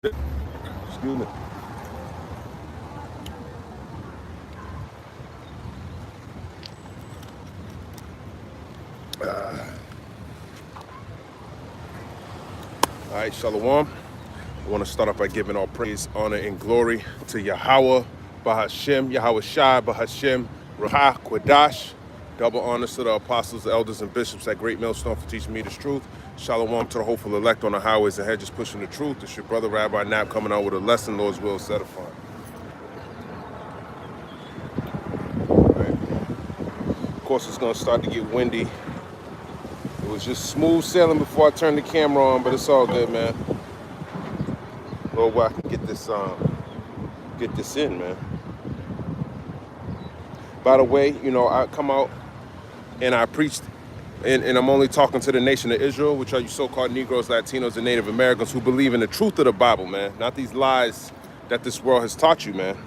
Excuse me. All right, Shalom. I want to start off by giving all praise, honor, and glory to Yahweh, Bahashem, Yahweh Shai, Bahashem, Rahah, Quadash. Double honors to the apostles, elders, and bishops at Great Millstone for teaching me this truth. Shalom to the hopeful elect on the highways and hedges pushing the truth. It's your brother, Rabbi Knapp, coming out with a lesson, Lord's will, set upon. Right. Of course, it's going to start to get windy. It was just smooth sailing before I turned the camera on, but it's all good, man. Lord, where I can get this in, man. By the way, you know, I come out and I preached, and I'm only talking to the nation of Israel, which are you so-called Negroes, Latinos, and Native Americans who believe in the truth of the Bible, man. Not these lies that this world has taught you, man.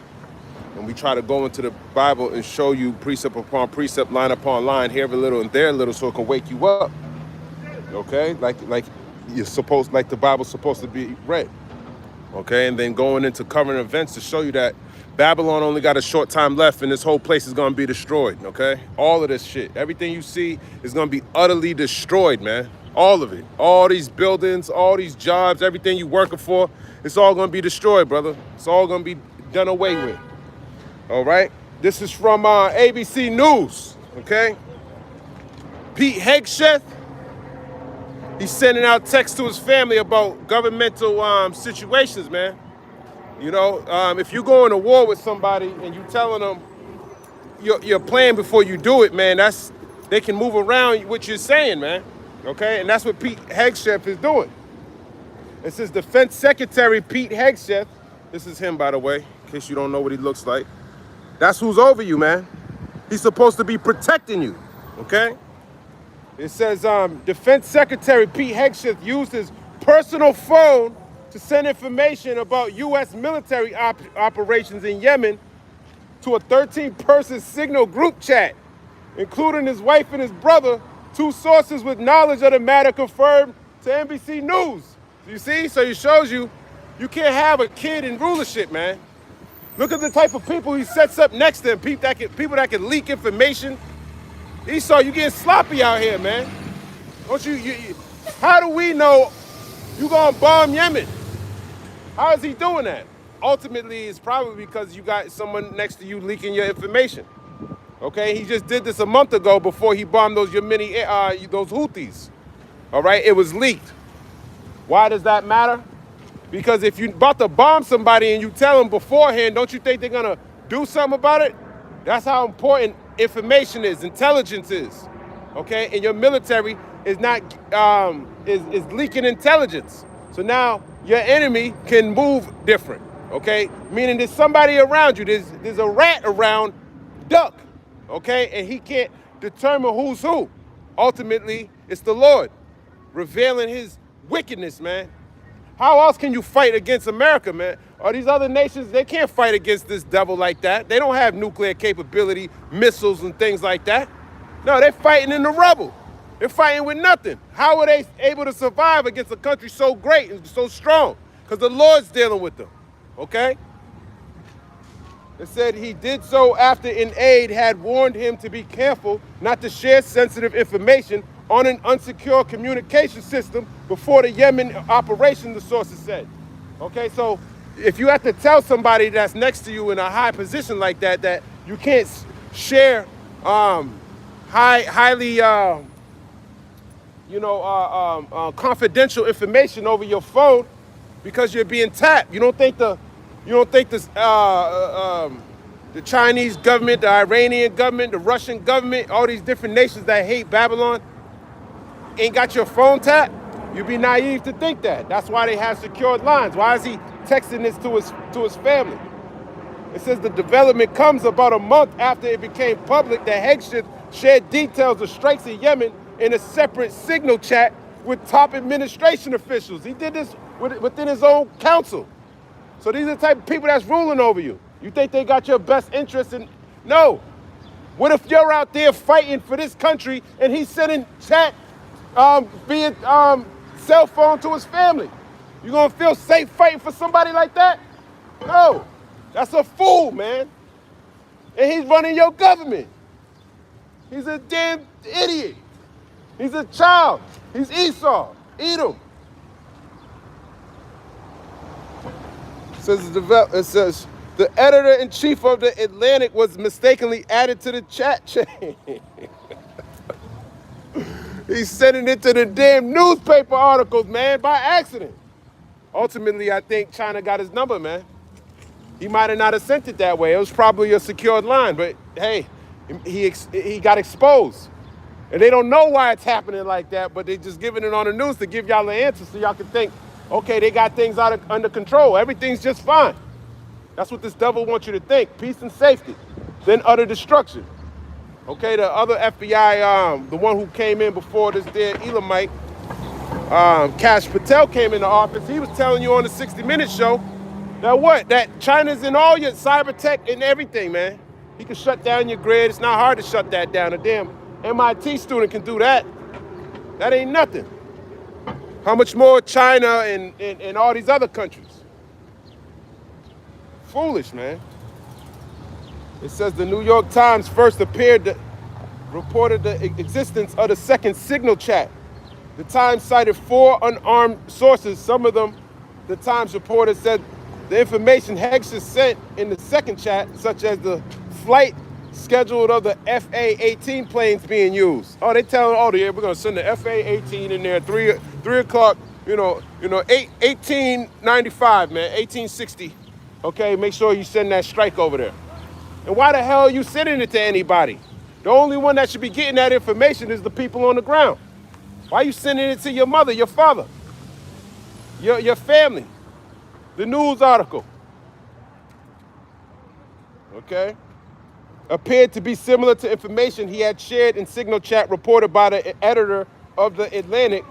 And we try to go into the Bible and show you precept upon precept, line upon line, here a little and there a little, so it can wake you up. Okay, like you're supposed, like the Bible's supposed to be read. Okay, and then going into current events to show you that Babylon only got a short time left and this whole place is going to be destroyed. Okay, all of this shit, everything you see is going to be utterly destroyed, man. All of it, all these buildings, all these jobs, everything you working for, it's all going to be destroyed, brother. It's all going to be done away with. All right, this is from ABC News. Okay, Pete Hegseth. He's sending out texts to his family about governmental situations, man. You know, if you go into war with somebody and you telling them your plan before you do it, man, they can move around what you're saying, man. Okay, and that's what Pete Hegseth is doing. It says Defense Secretary Pete Hegseth. This is him, by the way, in case you don't know what he looks like. That's who's over you, man. He's supposed to be protecting you, okay? It says Defense Secretary Pete Hegseth used his personal phone to send information about U.S. military operations in Yemen to a 13-person signal group chat, including his wife and his brother. Two sources with knowledge of the matter confirmed to NBC News. You see? So it shows you can't have a kid in rulership, man. Look at the type of people he sets up next to him, people that can leak information. Esau, you getting sloppy out here, man. Don't you how do we know you gonna bomb Yemen? How is he doing that? Ultimately, it's probably because you got someone next to you leaking your information. Okay, he just did this a month ago before he bombed those Yemeni, those Houthis. All right, it was leaked. Why does that matter? Because if you're about to bomb somebody and you tell them beforehand, don't you think they're gonna do something about it? That's how important information is, intelligence is, okay? And your military is not is leaking intelligence. So now your enemy can move different, okay? Meaning there's somebody around you, there's a rat around, duck, okay? And he can't determine who's who. Ultimately, it's the Lord revealing his wickedness, man. How else can you fight against America, man? Or these other nations, they can't fight against this devil like that. They don't have nuclear capability, missiles and things like that. No, they're fighting in the rubble. They're fighting with nothing. How are they able to survive against a country so great and so strong? Because the Lord's dealing with them, okay? It said he did so after an aide had warned him to be careful not to share sensitive information on an unsecure communication system before the Yemen operation, the sources said. Okay, so if you have to tell somebody that's next to you in a high position like that, that you can't share highly confidential information over your phone because you're being tapped. You don't think the Chinese government, the Iranian government, the Russian government, all these different nations that hate Babylon ain't got your phone tapped? You'd be naive to think that. That's why they have secured lines. Why is he texting this to his family? It says the development comes about a month after it became public that Hegseth shared details of strikes in Yemen in a separate signal chat with top administration officials. He did this within his own council. So these are the type of people that's ruling over you. You think they got your best interest in? No. What if you're out there fighting for this country and he's sending chat via cell phone to his family? You gonna feel safe fighting for somebody like that? No, that's a fool, man. And he's running your government. He's a damn idiot. He's a child. He's Esau. Edom. It says the editor-in-chief of the Atlantic was mistakenly added to the chat chain. He's sending it to the damn newspaper articles, man, by accident. Ultimately, I think China got his number, man. He might have not have sent it that way. It was probably a secured line, but hey, he got exposed. And they don't know why it's happening like that, but they just giving it on the news to give y'all the answer so y'all can think, okay, they got things under control. Everything's just fine. That's what this devil wants you to think. Peace and safety, then utter destruction. Okay, the other FBI, the one who came in before this dead Elamite, Kash Patel came into office. He was telling you on the 60 Minutes show that what? That China's in all your cyber tech and everything, man. He can shut down your grid. It's not hard to shut that down. A damn MIT student can do that. That ain't nothing. How much more China and all these other countries? Foolish, man. It says the New York Times first reported the existence of the second signal chat. The Times cited 4 unarmed sources. Some of them, the Times reporter said the information Hegseth sent in the second chat, such as the flight scheduled of the FA-18 planes being used. Oh, they telling, oh yeah, we're gonna send the FA-18 in there 3 o'clock, 1895, man, 1860. Okay, make sure you send that strike over there. And why the hell are you sending it to anybody? The only one that should be getting that information is the people on the ground. Why are you sending it to your mother, your father, your family? The news article. Okay? Appeared to be similar to information he had shared in Signal Chat reported by the editor of the Atlantic.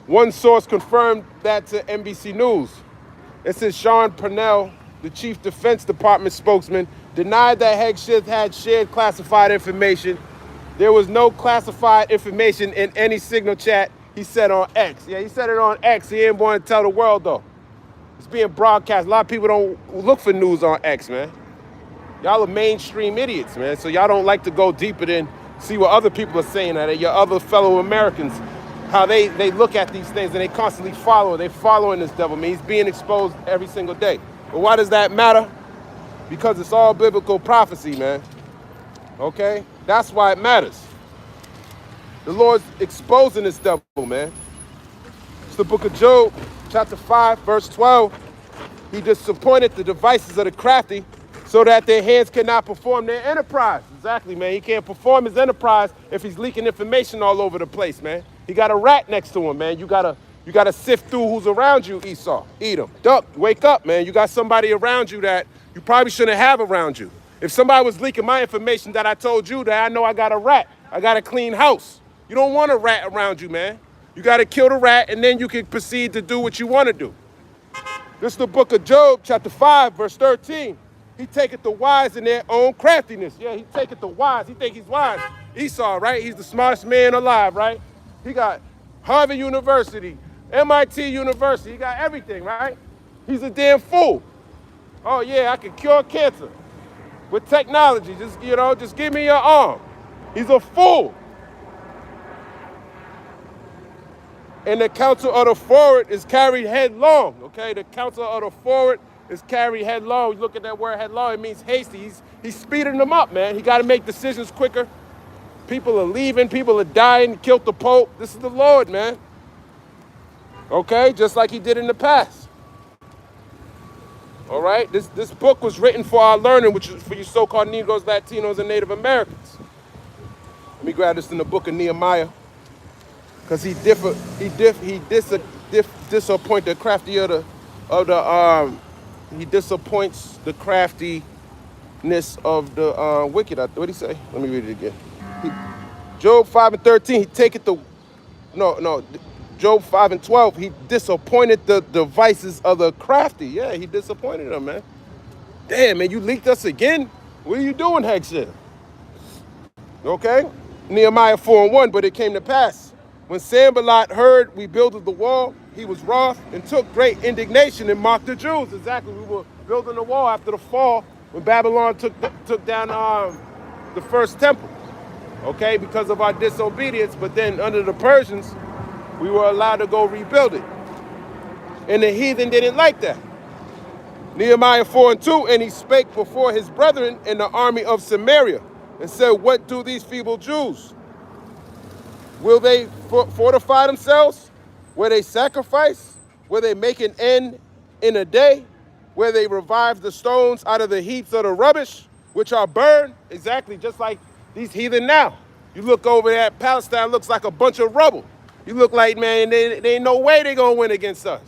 One source confirmed that to NBC News. It says Sean Purnell, the Chief Defense Department spokesman, denied that Hegseth had shared classified information. There was no classified information in any Signal Chat, he said on X. Yeah, he said it on X. He didn't want to tell the world, though. It's being broadcast. A lot of people don't look for news on X, man. Y'all are mainstream idiots, man. So y'all don't like to go deeper than see what other people are saying, that your other fellow Americans, how they look at these things and they constantly follow. They're following this devil, man. He's being exposed every single day. But why does that matter? Because it's all biblical prophecy, man. Okay? That's why it matters. The Lord's exposing this devil, man. It's the book of Job, chapter 5, verse 12. He disappointed the devices of the crafty so that their hands cannot perform their enterprise. Exactly, man. He can't perform his enterprise if he's leaking information all over the place, man. He got a rat next to him, man. You gotta sift through who's around you, Esau. Edom. Duck, wake up, man. You got somebody around you that you probably shouldn't have around you. If somebody was leaking my information that I told you, that I know I got a rat. I got a clean house. You don't want a rat around you, man. You got to kill the rat, and then you can proceed to do what you want to do. This is the book of Job, chapter 5, verse 13. He taketh the wise in their own craftiness. Yeah, he taketh the wise. He think he's wise. Esau, right? He's the smartest man alive, right? He got Harvard University, MIT University. He got everything, right? He's a damn fool. Oh, yeah, I can cure cancer with technology. Just give me your arm. He's a fool. And the counsel of the forward is carried headlong, okay? The counsel of the forward is carried headlong. You look at that word headlong, it means hasty. He's speeding them up, man. He got to make decisions quicker. People are leaving. People are dying. Killed the Pope. This is the Lord, man. Okay? Just like he did in the past. All right? This book was written for our learning, which is for you so-called Negroes, Latinos, and Native Americans. Let me grab this in the book of Nehemiah. Because he disappoints the crafty he disappoints the craftiness of the wicked. What did he say? Let me read it again. Job 5 and 13, he taketh Job 5 and 12, he disappointed the devices of the crafty. Yeah, he disappointed them, man. Damn, man, you leaked us again? What are you doing, Hegseth? Okay? Nehemiah 4 and 1, but it came to pass. When Sanballat heard we builded the wall, he was wroth and took great indignation and mocked the Jews. Exactly. We were building a wall after the fall when Babylon took down the first temple, okay, because of our disobedience. But then under the Persians, we were allowed to go rebuild it. And the heathen didn't like that. Nehemiah 4:2, and he spake before his brethren in the army of Samaria and said, what do these feeble Jews? Will they fortify themselves? Will they sacrifice? Will they make an end in a day? Will they revive the stones out of the heaps of the rubbish, which are burned? Exactly, just like these heathen now. You look over at Palestine, looks like a bunch of rubble. You look like, man, there ain't no way they're going to win against us.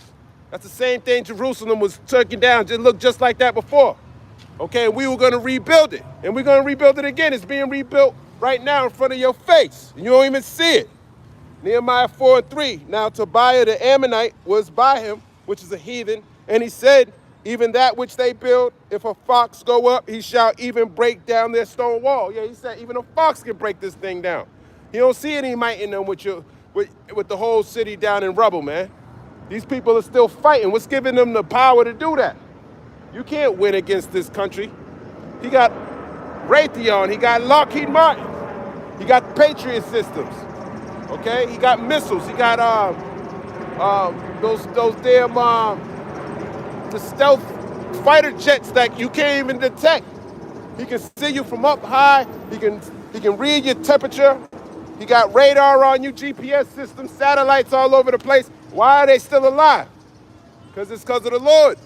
That's the same thing Jerusalem was taken down. It looked just like that before. Okay, we were going to rebuild it. And we're going to rebuild it again. It's being rebuilt right now in front of your face. And you don't even see it. Nehemiah 4:3. Now Tobiah the Ammonite was by him, which is a heathen. And he said, even that which they build, if a fox go up, he shall even break down their stone wall. Yeah, he said even a fox can break this thing down. You don't see any might in them with the whole city down in rubble, man. These people are still fighting. What's giving them the power to do that? You can't win against this country. He got Raytheon. He got Lockheed Martin. He got Patriot systems. Okay? He got missiles. He got those damn the stealth fighter jets that you can't even detect. He can see you from up high. He can read your temperature. He got radar on you, GPS systems, satellites all over the place. Why are they still alive? Because it's because of the Lord.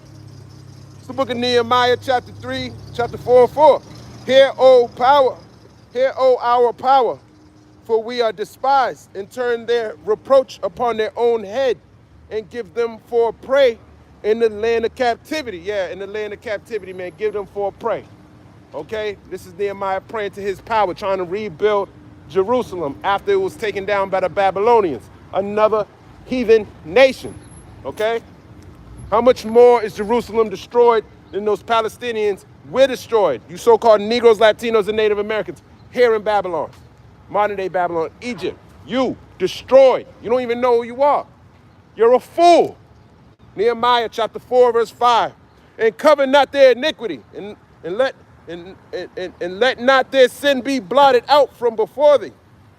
It's the book of Nehemiah, chapter 3, chapter 4:4. Hear, O power, hear, O our power, for we are despised, and turn their reproach upon their own head, and give them for prey in the land of captivity. Yeah, in the land of captivity, man, give them for prey. Okay? This is Nehemiah praying to his power, trying to rebuild Jerusalem after it was taken down by the Babylonians, another heathen nation. Okay? How much more is Jerusalem destroyed than those Palestinians were destroyed? You so-called Negroes, Latinos, and Native Americans here in Babylon, modern day Babylon, Egypt. You destroyed. You don't even know who you are. You're a fool. Nehemiah chapter 4, verse 5. And cover not their iniquity, and let not their sin be blotted out from before thee.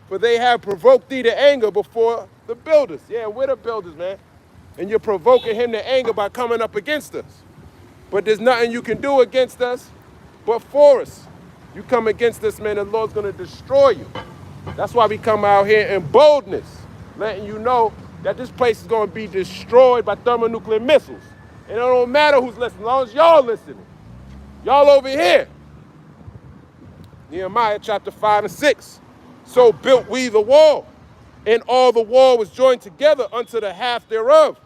For they have provoked thee to anger before the builders. Yeah, we're the builders, man. And you're provoking him to anger by coming up against us. But there's nothing you can do against us but for us. You come against us, man, the Lord's going to destroy you. That's why we come out here in boldness, letting you know that this place is going to be destroyed by thermonuclear missiles. And it don't matter who's listening, as long as y'all listening. Y'all over here. Nehemiah chapter 5 and 6. So built we the wall, and all the wall was joined together unto the half thereof.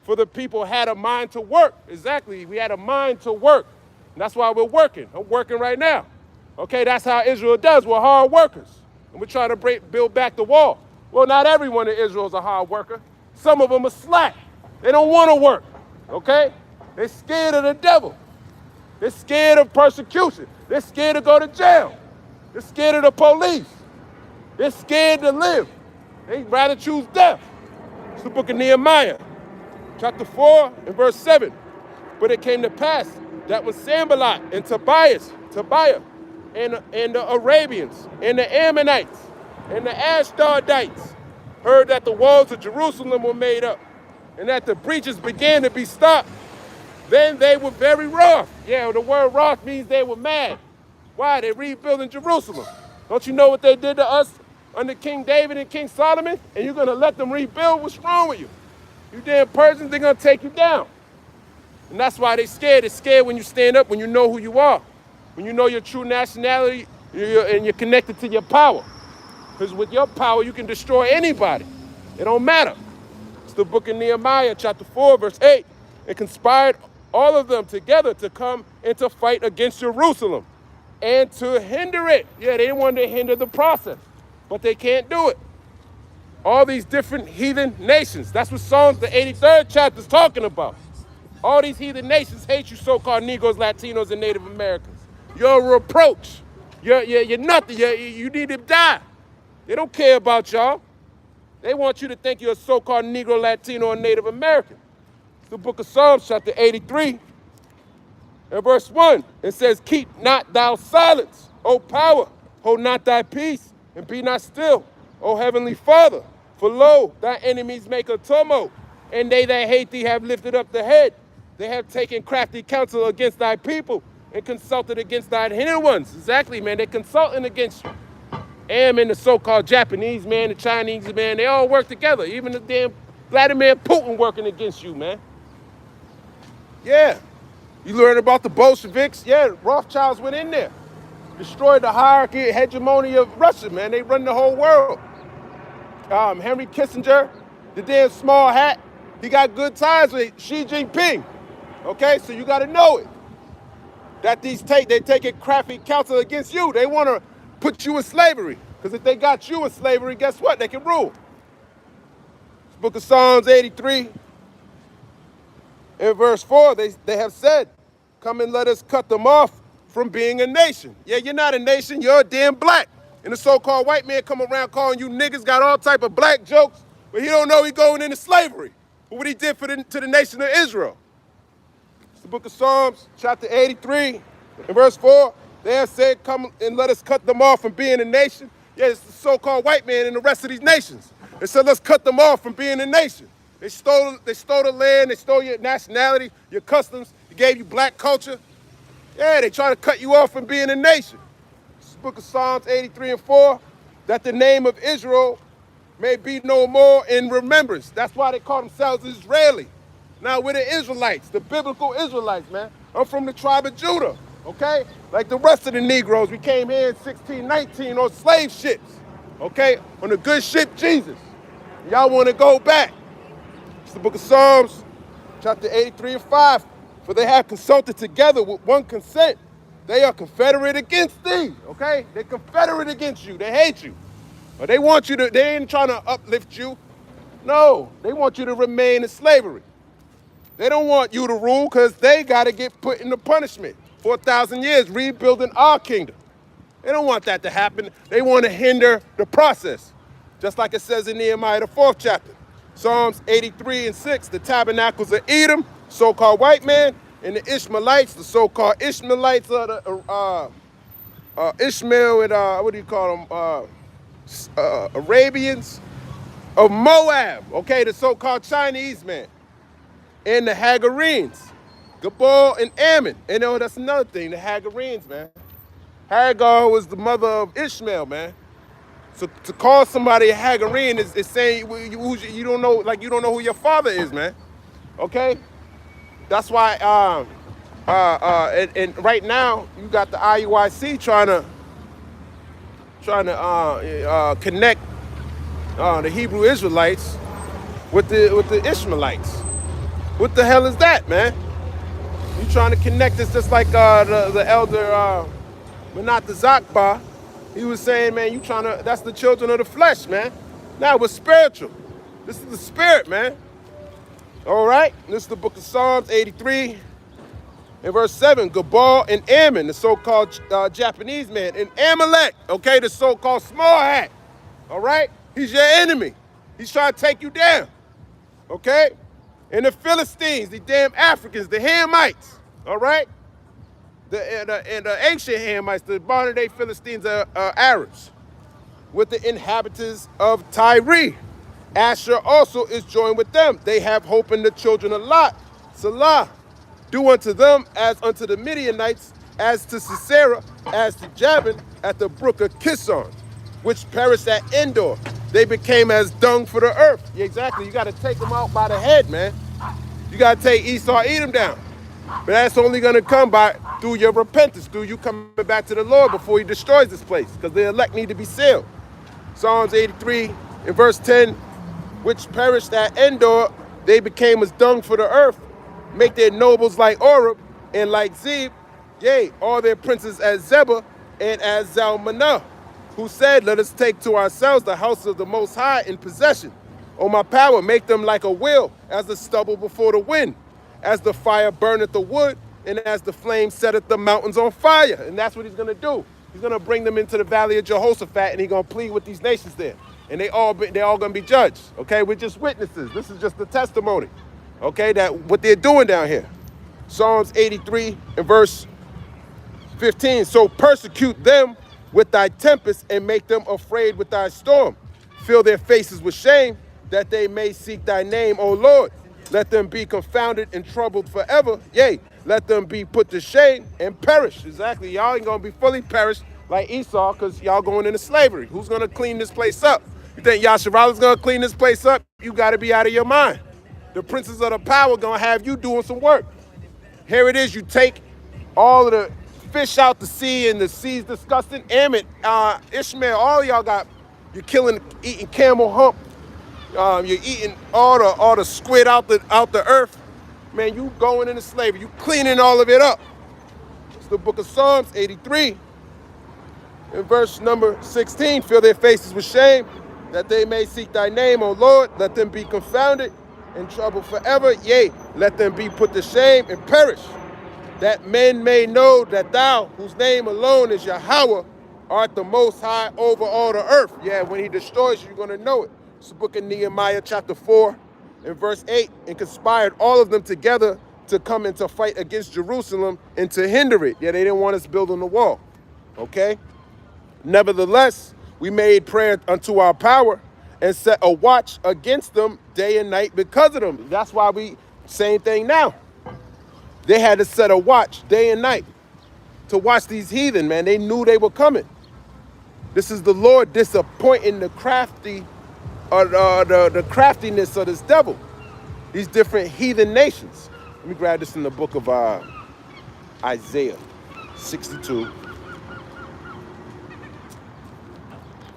For the people had a mind to work. Exactly, we had a mind to work. And that's why we're working. I'm working right now. Okay, that's how Israel does. We're hard workers. And we're trying to build back the wall. Well, not everyone in Israel is a hard worker. Some of them are slack. They don't want to work. Okay? They're scared of the devil. They're scared of persecution. They're scared to go to jail. They're scared of the police. They're scared to live. They'd rather choose death. It's the book of Nehemiah, chapter 4 and verse 7. But it came to pass that when Sanballat and Tobiah, and the Arabians, and the Ammonites, and the Ashdodites heard that the walls of Jerusalem were made up, and that the breaches began to be stopped, then they were very wroth. Yeah, the word wroth means they were mad. Why? They're rebuilding Jerusalem. Don't you know what they did to us under King David and King Solomon? And you're going to let them rebuild? What's wrong with you? You damn Persians, they're going to take you down. And that's why they're scared. They're scared when you stand up, when you know who you are, when you know your true nationality, and you're connected to your power. Because with your power, you can destroy anybody. It don't matter. It's the book of Nehemiah, chapter 4, verse 8. It conspired all of them together to come and to fight against Jerusalem and to hinder it. Yeah, they wanted to hinder the process, but they can't do it. All these different heathen nations. That's what Psalms, the 83rd chapter, is talking about. All these heathen nations hate you so-called Negroes, Latinos, and Native Americans. You're a reproach. You're nothing. You need to die. They don't care about y'all. They want you to think you're a so-called Negro, Latino, or Native American. It's the book of Psalms, chapter 83, and verse 1. It says, keep not thou silence, O power, hold not thy peace, and be not still, O heavenly Father. For lo, thy enemies make a tumult, and they that hate thee have lifted up the head. They have taken crafty counsel against thy people, and consulted against thine hidden ones. Exactly, man. They're consulting against you. And the so-called Japanese, man, the Chinese, man, they all work together. Even the damn Vladimir Putin working against you, man. Yeah. You learn about the Bolsheviks? Yeah, Rothschilds went in there. Destroyed the hierarchy, hegemony of Russia, man. They run the whole world. Henry Kissinger, the damn small hat, he got good ties with Xi Jinping. Okay, so you got to know it. That they're taking crafty counsel against you. They want to put you in slavery. Because if they got you in slavery, guess what? They can rule. This book of Psalms 83, in verse 4, they have said, come and let us cut them off from being a nation. Yeah, you're not a nation, you're a damn black. And the so-called white man come around calling you niggas, got all type of black jokes, but he don't know he going into slavery. But what he did to the nation of Israel. It's the book of Psalms, chapter 83, and verse 4. They have said, come and let us cut them off from being a nation. Yeah, it's the so-called white man and the rest of these nations. They said, let's cut them off from being a nation. They stole the land, they stole your nationality, your customs, they gave you black culture. Yeah, they try to cut you off from being a nation. It's the book of Psalms 83 and 4, that the name of Israel may be no more in remembrance. That's why they call themselves Israeli. Now, we're the Israelites, the biblical Israelites, man. I'm from the tribe of Judah, okay? Like the rest of the Negroes, we came here in 1619 on slave ships, okay? On the good ship Jesus. Y'all want to go back. It's the book of Psalms, chapter 83 and 5. For they have consulted together with one consent. They are confederate against thee, okay? They're confederate against you. They hate you. Or they want you to, they ain't trying to uplift you. No, they want you to remain in slavery. They don't want you to rule because they got to get put into punishment for 1,000 years, rebuilding our kingdom. They don't want that to happen. They want to hinder the process. Just like it says in Nehemiah, the 4th chapter. Psalms 83 and 6, the tabernacles of Edom, so-called white man, and the Ishmaelites, the so-called Ishmaelites of the Ishmael and what do you call them? Arabians of Moab, okay, the so-called Chinese man, and the Hagarenes, Gabal and Ammon. And that's another thing, the Hagarenes, man. Hagar was the mother of Ishmael, man. So to call somebody a Hagarene is saying you don't know, like you don't know who your father is, man. Okay? That's why, and right now you got the IUIC trying to connect the Hebrew Israelites with the Ishmaelites. What the hell is that, man? You trying to connect this just like the elder Manat Zakba. He was saying, man, you trying to, that's the children of the flesh, man. Now we're spiritual. This is the spirit, man. All right? This is the book of Psalms 83 and verse 7. Gabal and Ammon, the so-called Japanese man, and Amalek, okay, the so-called small hat. All right? He's your enemy. He's trying to take you down. Okay? And the Philistines, the damn Africans, the Hamites. All right? The ancient Hamites, the modern-day Philistines are Arabs, with the inhabitants of Tyre. Asher also is joined with them. They have hope in the children of Lot. Salah, do unto them as unto the Midianites, as to Sisera, as to Jabin at the brook of Kishon, which perished at Endor. They became as dung for the earth. Yeah, exactly. You got to take them out by the head, man. You got to take Esau, eat them down. But that's only going to come through your repentance, through you coming back to the Lord before he destroys this place, because the elect need to be sealed. Psalms 83 in verse 10, which perished at Endor, they became as dung for the earth, make their nobles like Oreb and like Zeb, yea, all their princes as Zebah and as Zalmunna, who said, let us take to ourselves the house of the Most High in possession. O my power, make them like a wheel, as the stubble before the wind, as the fire burneth the wood, and as the flame setteth the mountains on fire. And that's what he's going to do. He's going to bring them into the valley of Jehoshaphat, and he's going to plead with these nations there. And they all gonna be judged. Okay, we're just witnesses. This is just the testimony. Okay, that what they're doing down here. Psalms 83 and verse 15. So persecute them with thy tempest and make them afraid with thy storm. Fill their faces with shame that they may seek thy name, O Lord. Let them be confounded and troubled forever. Yea, let them be put to shame and perish. Exactly. Y'all ain't going to be fully perished like Esau because y'all going into slavery. Who's going to clean this place up? You think Yasharalah's going to clean this place up? You got to be out of your mind. The princes of the power going to have you doing some work. Here it is. You take all of the fish out the sea, and the sea's disgusting. Amit, Ishmael, all y'all got, you're eating camel hump. You're eating all the squid out the earth. Man, you going into slavery. You cleaning all of it up. It's the book of Psalms 83. In verse number 16, fill their faces with shame, that they may seek thy name, O Lord. Let them be confounded and troubled forever. Yea, let them be put to shame and perish, that men may know that thou, whose name alone is Yahweh, art the most high over all the earth. Yeah, when he destroys you, you're going to know it. It's the book of Nehemiah chapter 4 and verse 8. And conspired all of them together to come and to fight against Jerusalem and to hinder it. Yeah, they didn't want us building the wall. Okay? Nevertheless, we made prayer unto our power and set a watch against them day and night because of them. That's why same thing now. They had to set a watch day and night to watch these heathen, man. They knew they were coming. This is the Lord disappointing the craftiness of this devil. These different heathen nations. Let me grab this in the book of Isaiah 62.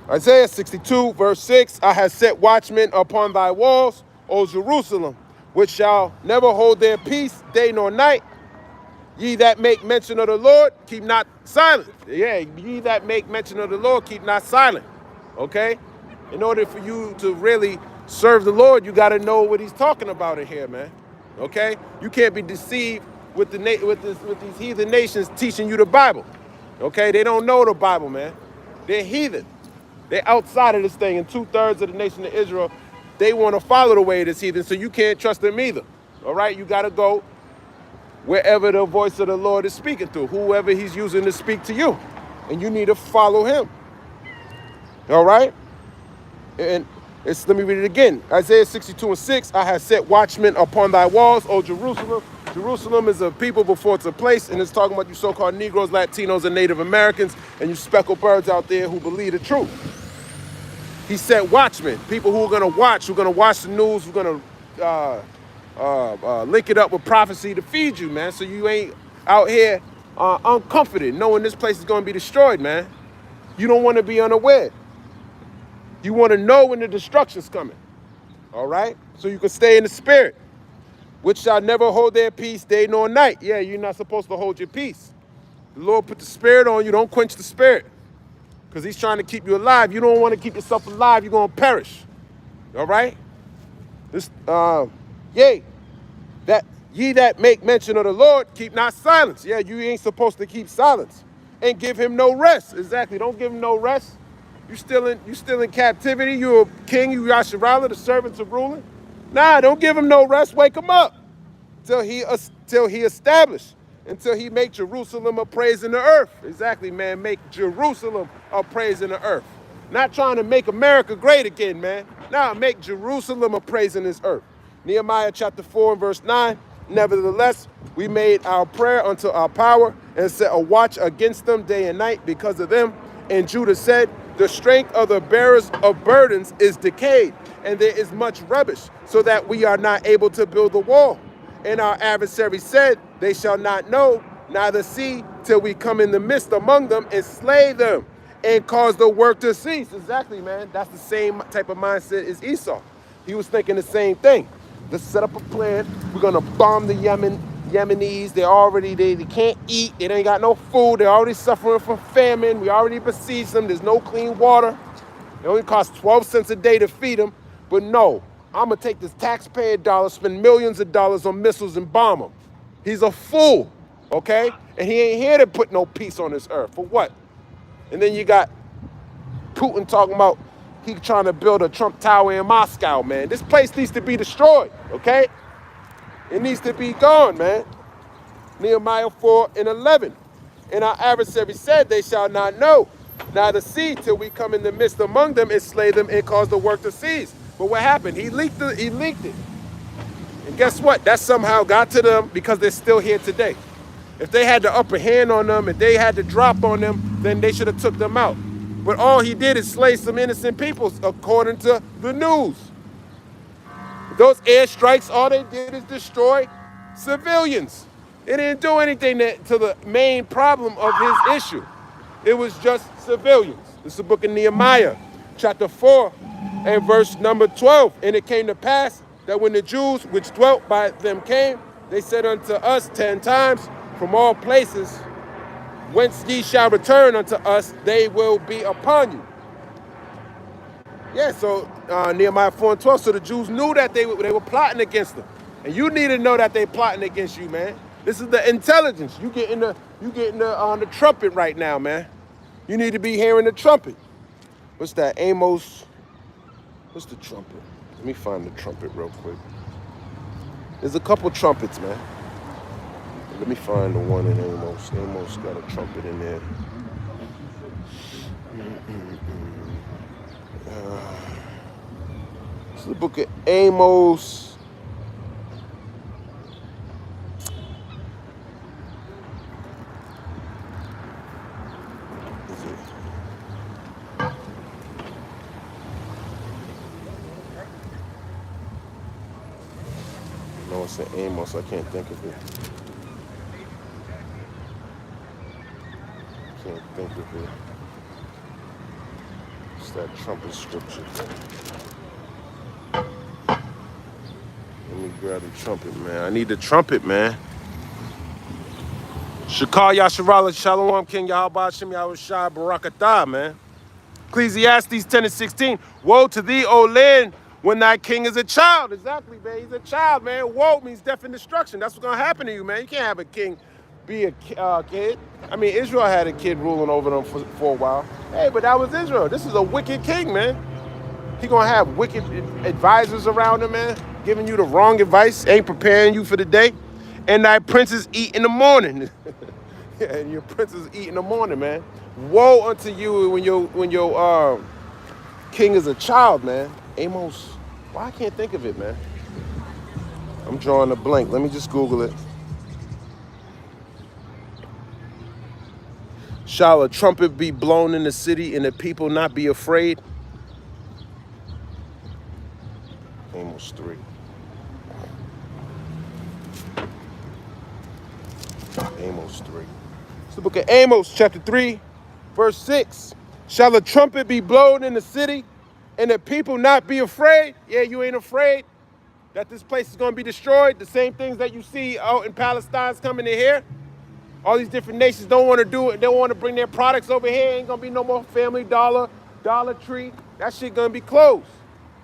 Isaiah 62, verse 6, I have set watchmen upon thy walls, O Jerusalem, which shall never hold their peace day nor night. Ye that make mention of the Lord, keep not silent. Yeah, ye that make mention of the Lord, keep not silent. Okay? In order for you to really serve the Lord, you got to know what he's talking about in here, man. Okay? You can't be deceived with these heathen nations teaching you the Bible. Okay? They don't know the Bible, man. They're heathen. They're outside of this thing, and 2/3 of the nation of Israel, they want to follow the way of this heathen, so you can't trust them either. All right? You got to go wherever the voice of the Lord is speaking through, whoever he's using to speak to you. And you need to follow him. All right? And let me read it again. Isaiah 62 and 6, I have set watchmen upon thy walls, O Jerusalem. Jerusalem is a people before it's a place, and it's talking about you so-called Negroes, Latinos, and Native Americans, and you speckled birds out there who believe the truth. He said watchmen, people who are going to watch, who are going to watch the news, who are going to link it up with prophecy to feed you, man, so you ain't out here uncomforted, knowing this place is going to be destroyed, man. You don't want to be unaware. You want to know when the destruction's coming, all right? So you can stay in the spirit, which shall never hold their peace day nor night. Yeah, you're not supposed to hold your peace. The Lord put the spirit on you. Don't quench the spirit, because he's trying to keep you alive. You don't want to keep yourself alive. You're going to perish, all right? Yea, that ye that make mention of the Lord, keep not silence. Yeah, you ain't supposed to keep silence. And give him no rest. Exactly, don't give him no rest. You still in captivity. You're a king, you Yasharallah, the servants of ruling. Nah, don't give him no rest. Wake him up till he establish, until he make Jerusalem a praise in the earth. Exactly, man. Make Jerusalem a praise in the earth. Not trying to make America great again, man. Nah, make Jerusalem a praise in this earth. Nehemiah chapter 4 and verse 9. Nevertheless, we made our prayer unto our power and set a watch against them day and night because of them. And Judah said, the strength of the bearers of burdens is decayed, and there is much rubbish, so that we are not able to build the wall. And our adversary said, they shall not know, neither see, till we come in the midst among them and slay them and cause the work to cease. Exactly, man. That's the same type of mindset as Esau. He was thinking the same thing. Let's set up a plan. We're going to bomb the Yemenis. They can't eat. They ain't got no food. They're already suffering from famine. We already besieged them. There's no clean water. It only costs 12 cents a day to feed them. But no, I'm going to take this taxpayer dollar, spend millions of dollars on missiles and bomb them. He's a fool, okay? And he ain't here to put no peace on this earth. For what? And then you got Putin talking about He trying to build a Trump Tower in Moscow, man. This place needs to be destroyed, okay? It needs to be gone, man. Nehemiah 4:11. And our adversary said, they shall not know, neither see till we come in the midst among them and slay them and cause the work to cease. But what happened? He leaked it. And guess what? That somehow got to them because they're still here today. If they had the upper hand on them, if they had the drop on them, then they should have took them out. But all he did is slay some innocent people, according to the news. Those airstrikes, all they did is destroy civilians. It didn't do anything to the main problem of his issue. It was just civilians. This is the book of Nehemiah, chapter 4, and verse number 12. And it came to pass that when the Jews which dwelt by them came, they said unto us 10 times, from all places whence ye shall return unto us, they will be upon you. Yeah, so Nehemiah 4:12. So the Jews knew that they were plotting against them, and you need to know that they plotting against you, man. This is the intelligence. You getting the trumpet right now, man. You need to be hearing the trumpet. What's that? Amos. What's the trumpet? Let me find the trumpet real quick. There's a couple trumpets, man. Let me find the one in Amos. Amos got a trumpet in there. It's the book of Amos. No, it's in Amos. I can't think of it. Can't think of it. It's that trumpet scripture. Let me grab the trumpet, man. I need the trumpet, man. Shakar Yasharala Shalom King Yahweh Hashem Yahweh Shai Barakatah, man. Ecclesiastes 10:16. Woe to thee, O land, when thy king is a child. Exactly, man. He's a child, man. Woe means death and destruction. That's what's going to happen to you, man. You can't have a king be a kid. I mean, Israel had a kid ruling over them for a while. Hey, but that was Israel. This is a wicked king, man. He going to have wicked advisors around him, man, giving you the wrong advice, ain't preparing you for the day. And thy princes eat in the morning. Yeah, and your princes eat in the morning, man. Woe unto you when your king is a child, man. Amos, why I can't think of it, man? I'm drawing a blank. Let me just Google it. Shall a trumpet be blown in the city and the people not be afraid? Amos 3. Amos 3. It's the book of Amos, chapter 3, verse 6. Shall a trumpet be blown in the city and the people not be afraid? Yeah, you ain't afraid that this place is going to be destroyed. The same things that you see out in Palestine's coming in here. All these different nations don't want to do it. They don't want to bring their products over here. Ain't going to be no more Family Dollar, Dollar Tree. That shit going to be closed.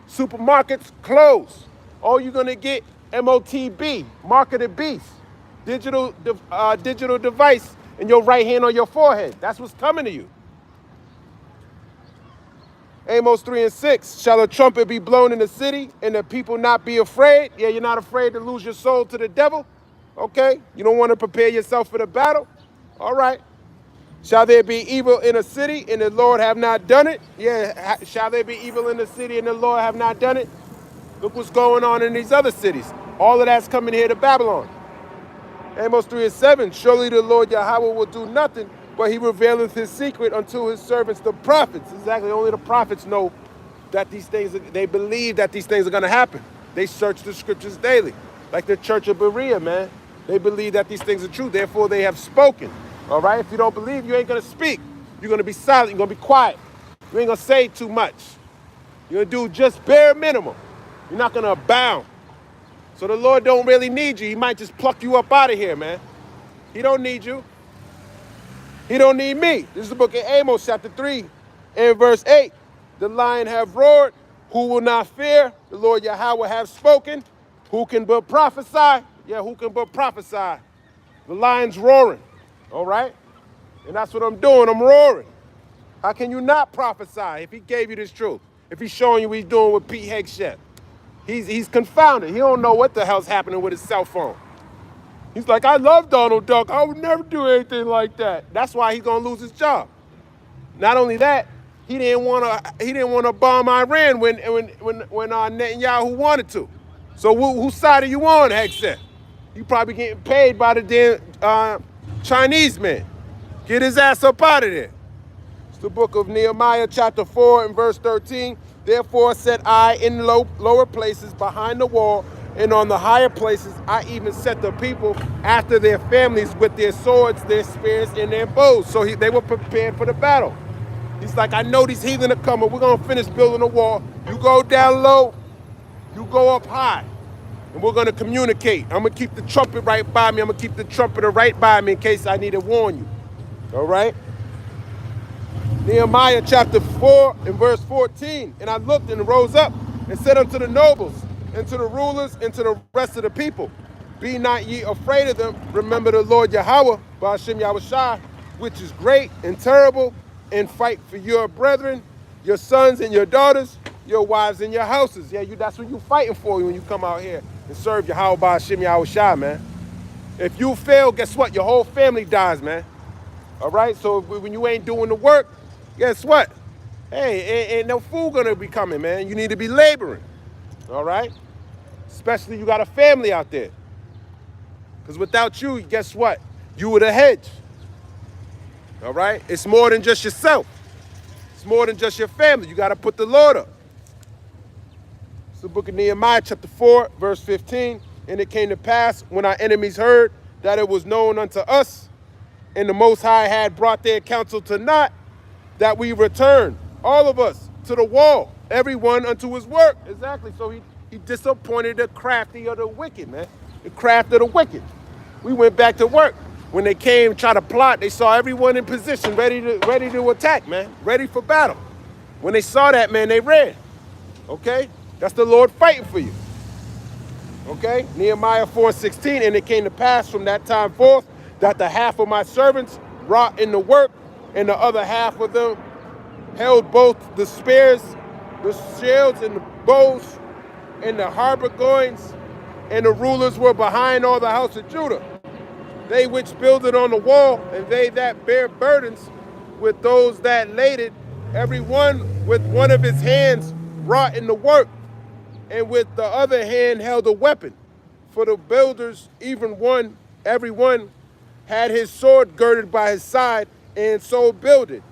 Supermarkets closed. All you're going to get, MOTB, Mark of the Beast, digital device in your right hand on your forehead. That's what's coming to you. Amos 3:6. Shall a trumpet be blown in the city and the people not be afraid? Yeah, you're not afraid to lose your soul to the devil? Okay, you don't want to prepare yourself for the battle? All right. Shall there be evil in a city and the Lord have not done it? Yeah, shall there be evil in the city and the Lord have not done it? Look what's going on in these other cities. All of that's coming here to Babylon. Amos 3:7. Surely the Lord Yahweh will do nothing, but he revealeth his secret unto his servants, the prophets. Exactly, only the prophets know that these things, they believe that these things are going to happen. They search the scriptures daily. Like the church of Berea, man. They believe that these things are true. Therefore, they have spoken. All right? If you don't believe, you ain't going to speak. You're going to be silent. You're going to be quiet. You ain't going to say too much. You're going to do just bare minimum. You're not going to abound. So the Lord don't really need you. He might just pluck you up out of here, man. He don't need you. He don't need me. This is the book of Amos, chapter 3, and verse 8. The lion have roared. Who will not fear? The Lord Yahweh have spoken. Who can but prophesy? Yeah, who can but prophesy? The lion's roaring, all right? And that's what I'm doing. I'm roaring. How can you not prophesy if he gave you this truth? if he's showing you what he's doing with Pete Hegseth. He's confounded. He don't know what the hell's happening with his cell phone. He's like, I love Donald Duck. I would never do anything like that. That's why he's gonna lose his job. Not only that, he didn't want to bomb Iran when Netanyahu wanted to. So whose side are you on, Hegseth? You probably getting paid by the damn Chinese man. Get his ass up out of there. It's the book of Nehemiah, chapter 4 and verse 13. Therefore said I in lower places behind the wall, and on the higher places I even set the people after their families with their swords, their spears, and their bows. So they were prepared for the battle. He's like, I know these heathen are coming. We're going to finish building a wall. You go down low, you go up high. And we're going to communicate. I'm going to keep the trumpet right by me. I'm going to keep the trumpeter right by me in case I need to warn you. All right? Nehemiah chapter 4 and verse 14. And I looked and rose up and said unto the nobles and to the rulers and to the rest of the people, be not ye afraid of them. Remember the Lord Yahweh, Ba'ashem Yahushua, which is great and terrible, and fight for your brethren, your sons and your daughters, your wives and your houses. Yeah, that's what you fighting for when you come out here and serve Yahweh Ba'ashem Yahushua, man. If you fail, guess what? Your whole family dies, man. All right? So when you ain't doing the work, guess what? Hey, ain't no food gonna be coming, man. You need to be laboring. All right? Especially you got a family out there. Because without you, guess what? You were the hedge. All right? It's more than just yourself. It's more than just your family. You got to put the Lord up. It's the book of Nehemiah, chapter 4, verse 15. And it came to pass when our enemies heard that it was known unto us, and the Most High had brought their counsel to naught, that we returned, all of us, to the wall, everyone unto his work. Exactly. So he disappointed the crafty of the wicked, man. The craft of the wicked. We went back to work. When they came, try to plot, they saw everyone in position, ready to attack, man, ready for battle. When they saw that, man, they ran. Okay? That's the Lord fighting for you. Okay? Nehemiah 4:16, and it came to pass from that time forth that the half of my servants wrought in the work, and the other half of them held both the spears, the shields, and the bows, and the harbor goings, and the rulers were behind all the house of Judah. They which builded on the wall, and they that bear burdens with those that laid it, every one with one of his hands wrought in the work, and with the other hand held a weapon. For the builders, every one had his sword girded by his side, and so builded.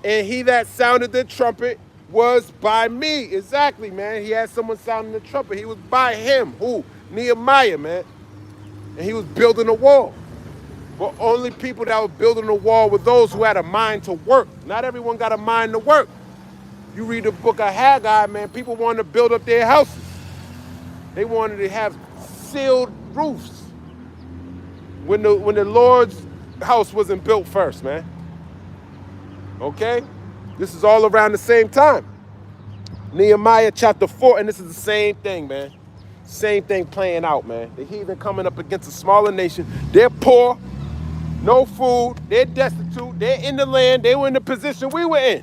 And he that sounded the trumpet was by me. Exactly, man. He had someone sounding the trumpet. He was by him. Who? Nehemiah, man. And he was building a wall. But only people that were building a wall were those who had a mind to work. Not everyone got a mind to work. You read the book of Haggai, man, people wanted to build up their houses. They wanted to have sealed roofs when the Lord's house wasn't built first, man. Okay? This is all around the same time. Nehemiah chapter 4, and this is the same thing, man. Same thing playing out, man. The heathen coming up against a smaller nation. They're poor. No food, they're destitute, they're in the land, they were in the position we were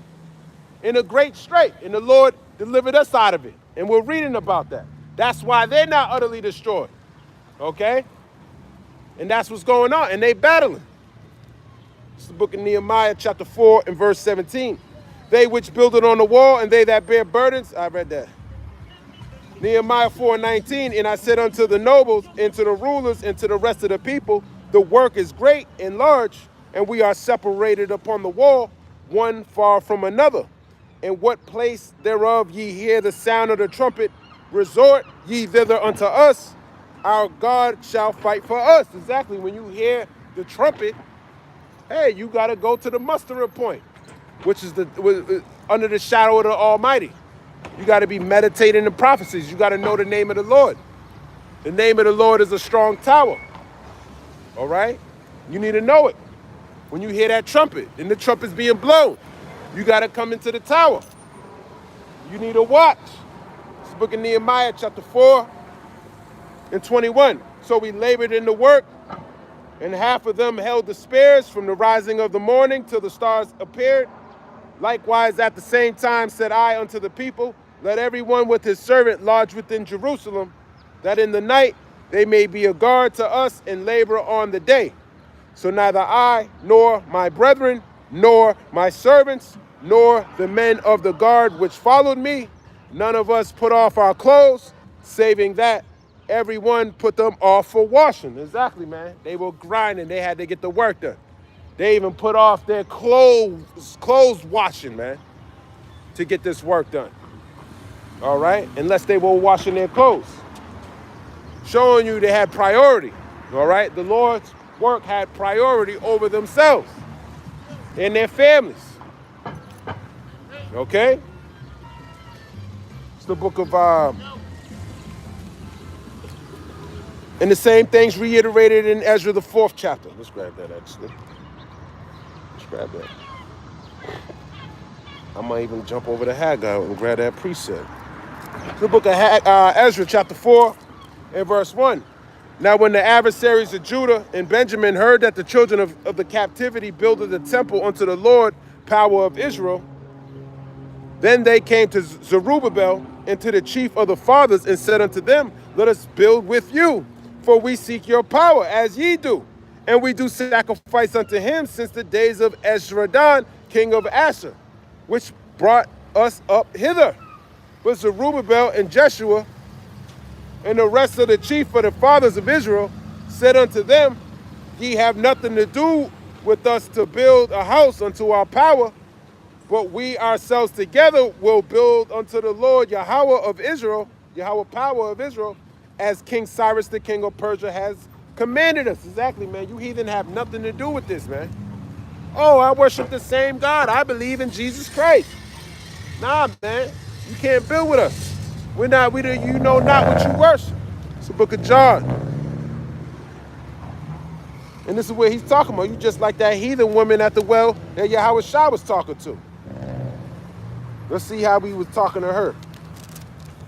in a great strait, and the Lord delivered us out of it, and we're reading about that. That's why they're not utterly destroyed, okay? And that's what's going on, and they battling. It's the book of Nehemiah, chapter 4, and verse 17. They which builded on the wall, and they that bear burdens, I read that. Nehemiah 4:19, and I said unto the nobles, and to the rulers, and to the rest of the people, the work is great and large, and we are separated upon the wall, one far from another. In what place thereof ye hear the sound of the trumpet, resort ye thither unto us. Our God shall fight for us. Exactly. When you hear the trumpet, hey, you got to go to the mustering point, which is under the shadow of the Almighty. You got to be meditating the prophecies. You got to know the name of the Lord. The name of the Lord is a strong tower. All right? You need to know it. When you hear that trumpet and the trumpet's being blown, you got to come into the tower. You need to watch. It's the book of Nehemiah, chapter 4 and 21. So we labored in the work, and half of them held the spears from the rising of the morning till the stars appeared. Likewise, at the same time said I unto the people, let everyone with his servant lodge within Jerusalem, that in the night they may be a guard to us and labor on the day. So neither I, nor my brethren, nor my servants, nor the men of the guard which followed me, none of us put off our clothes, saving that everyone put them off for washing. Exactly, man. They were grinding. They had to get the work done. They even put off their clothes washing, man, to get this work done. All right? Unless they were washing their clothes. Showing you they had priority. All right? The Lord's work had priority over themselves and their families. Okay? It's the book of, and the same things reiterated in Ezra, the 4th chapter. Let's grab that, actually. Let's grab that. I might even jump over to Haggai and grab that precept. It's the book of Ezra, chapter 4, and verse 1. Now when the adversaries of Judah and Benjamin heard that the children of the captivity builded the temple unto the Lord, power of Israel, then they came to Zerubbabel and to the chief of the fathers and said unto them, let us build with you, for we seek your power, as ye do. And we do sacrifice unto him since the days of Esarhaddon, king of Asher, which brought us up hither. But Zerubbabel and Jeshua and the rest of the chief of the fathers of Israel said unto them, ye have nothing to do with us to build a house unto our power, but we ourselves together will build unto the Lord Yahweh of Israel, Yahweh power of Israel, as King Cyrus the king of Persia has commanded us. Exactly, man. You heathen have nothing to do with this, man. Oh, I worship the same God. I believe in Jesus Christ. Nah, man. You can't build with us. You know not what you worship. It's the book of John. And this is where he's talking about. You just like that heathen woman at the well that Yahweh Shah was talking to. Let's see how we was talking to her.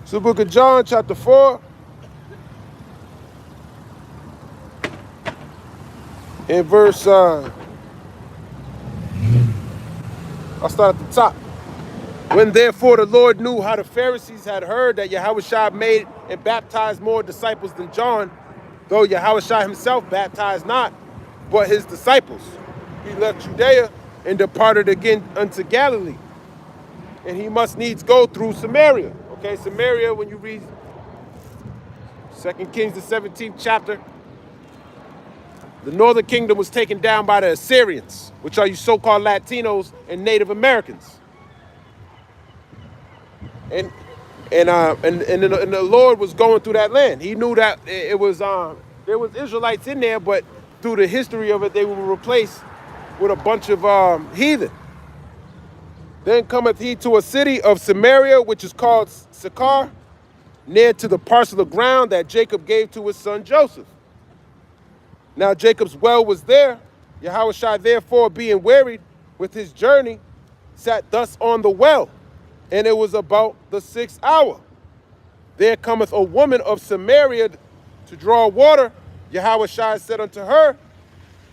It's the book of John, chapter 4. In verse, I'll start at the top. When therefore the Lord knew how the Pharisees had heard that Yahushua made and baptized more disciples than John, though Yahushua himself baptized not, but his disciples, he left Judea and departed again unto Galilee. And he must needs go through Samaria. Okay, Samaria, when you read 2 Kings, the 17th chapter, the northern kingdom was taken down by the Assyrians, which are you so-called Latinos and Native Americans. And the Lord was going through that land. He knew that it was there was Israelites in there, but through the history of it, they were replaced with a bunch of heathen. Then cometh he to a city of Samaria, which is called Sychar, near to the parcel of ground that Jacob gave to his son Joseph. Now Jacob's well was there. Yahushua therefore, being wearied with his journey, sat thus on the well. And it was about the 6th hour. There cometh a woman of Samaria to draw water. Yahushua said unto her,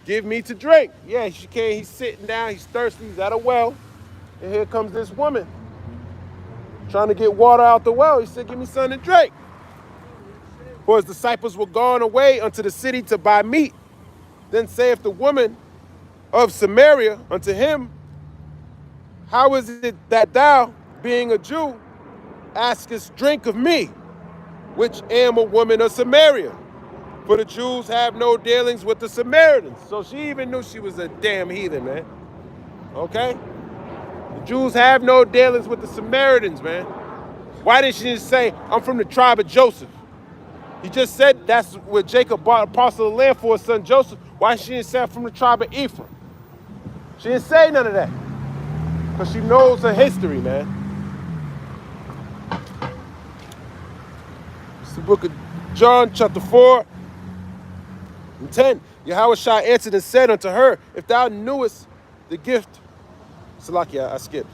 give me to drink. Yeah, she came, he's sitting down, he's thirsty, he's at a well. And here comes this woman trying to get water out the well. He said, give me something to drink. For his disciples were gone away unto the city to buy meat. Then saith the woman of Samaria unto him, how is it that thou, being a Jew, askest drink of me, which am a woman of Samaria? For the Jews have no dealings with the Samaritans. So she even knew she was a damn heathen, man. Okay? The Jews have no dealings with the Samaritans, man. Why didn't she just say, I'm from the tribe of Joseph? He just said that's where Jacob bought a parcel of land for his son Joseph. Why she didn't say I'm from the tribe of Ephraim? She didn't say none of that. Because she knows her history, man. It's the book of John, chapter 4 and 10. Yahushua answered and said unto her, if thou knewest the gift, Salakia, I skipped.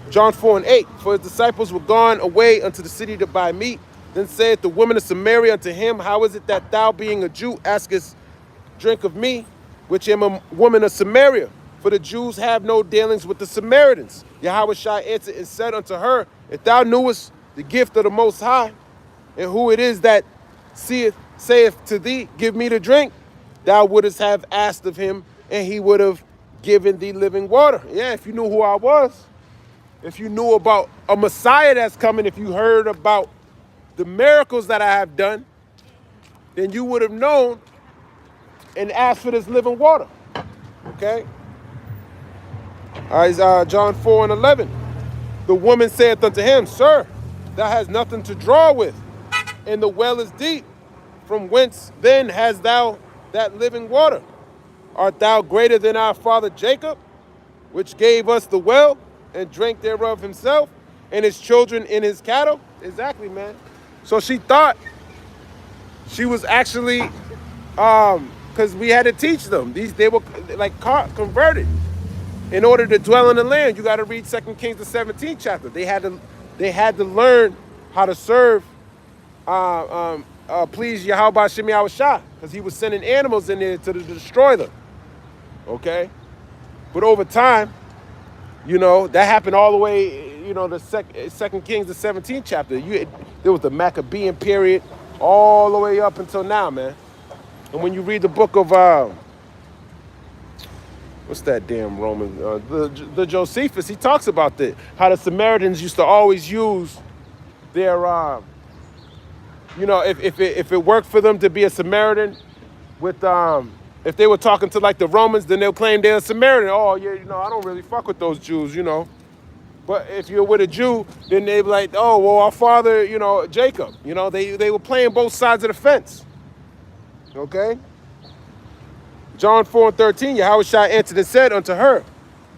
John 4 and 8, for his disciples were gone away unto the city to buy meat. Then saith the woman of Samaria unto him, how is it that thou, being a Jew, askest drink of me, which am a woman of Samaria? For the Jews have no dealings with the Samaritans. Yahushua answered and said unto her, If thou knewest the gift of the Most High, and who it is that saith to thee, give me to drink, thou wouldst have asked of him, and he would have given thee living water. Yeah, if you knew who I was, if you knew about a Messiah that's coming, if you heard about the miracles that I have done, then you would have known and asked for this living water. Okay? All right, John 4:11. The woman saith unto him, Sir, thou hast nothing to draw with, and the well is deep. From whence then hast thou that living water? Art thou greater than our father Jacob, which gave us the well, and drank thereof himself, and his children in his cattle? Exactly, man. So she thought she was actually, because we had to teach them. They were like converted. In order to dwell in the land, you got to read 2 Kings, the 17th chapter. They had to learn how to serve, please Yahweh Shem Yahushua, because he was sending animals in there to destroy them. Okay? But over time, you know, that happened all the way, you know, the 2 Kings, the 17th chapter. There was the Maccabean period all the way up until now, man. And when you read the book of, what's that damn Roman, the Josephus, he talks about that, how the Samaritans used to always use their, you know, if it worked for them to be a Samaritan with, if they were talking to like the Romans, then they'll claim they're a Samaritan. Oh, yeah, you know, I don't really fuck with those Jews, you know. But if you're with a Jew, then they'd be like, oh, well, our father, you know, Jacob. You know, they were playing both sides of the fence. Okay? John 4:13, Yahushua answered and said unto her,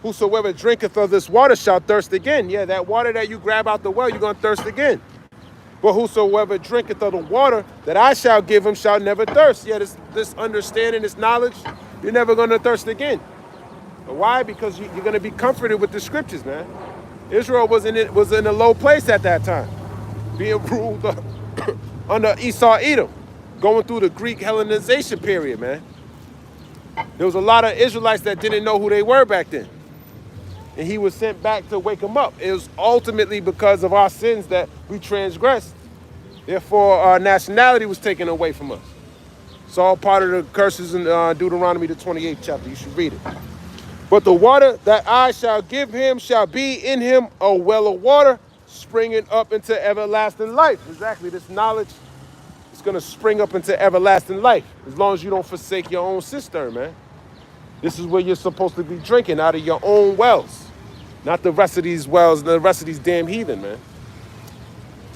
whosoever drinketh of this water shall thirst again. Yeah, that water that you grab out the well, you're going to thirst again. But whosoever drinketh of the water that I shall give him shall never thirst. Yeah, this understanding, this knowledge, you're never going to thirst again. But why? Because you're going to be comforted with the scriptures, man. Israel was in a low place at that time, being ruled under Esau Edom, going through the Greek Hellenization period, man. There was a lot of Israelites that didn't know who they were back then. And he was sent back to wake them up. It was ultimately because of our sins that we transgressed. Therefore, our nationality was taken away from us. It's all part of the curses in Deuteronomy, the 28th chapter. You should read it. But the water that I shall give him shall be in him a well of water, springing up into everlasting life. Exactly, this knowledge is going to spring up into everlasting life, as long as you don't forsake your own cistern, man. This is where you're supposed to be drinking, out of your own wells. Not the rest of these wells, the rest of these damn heathen, man.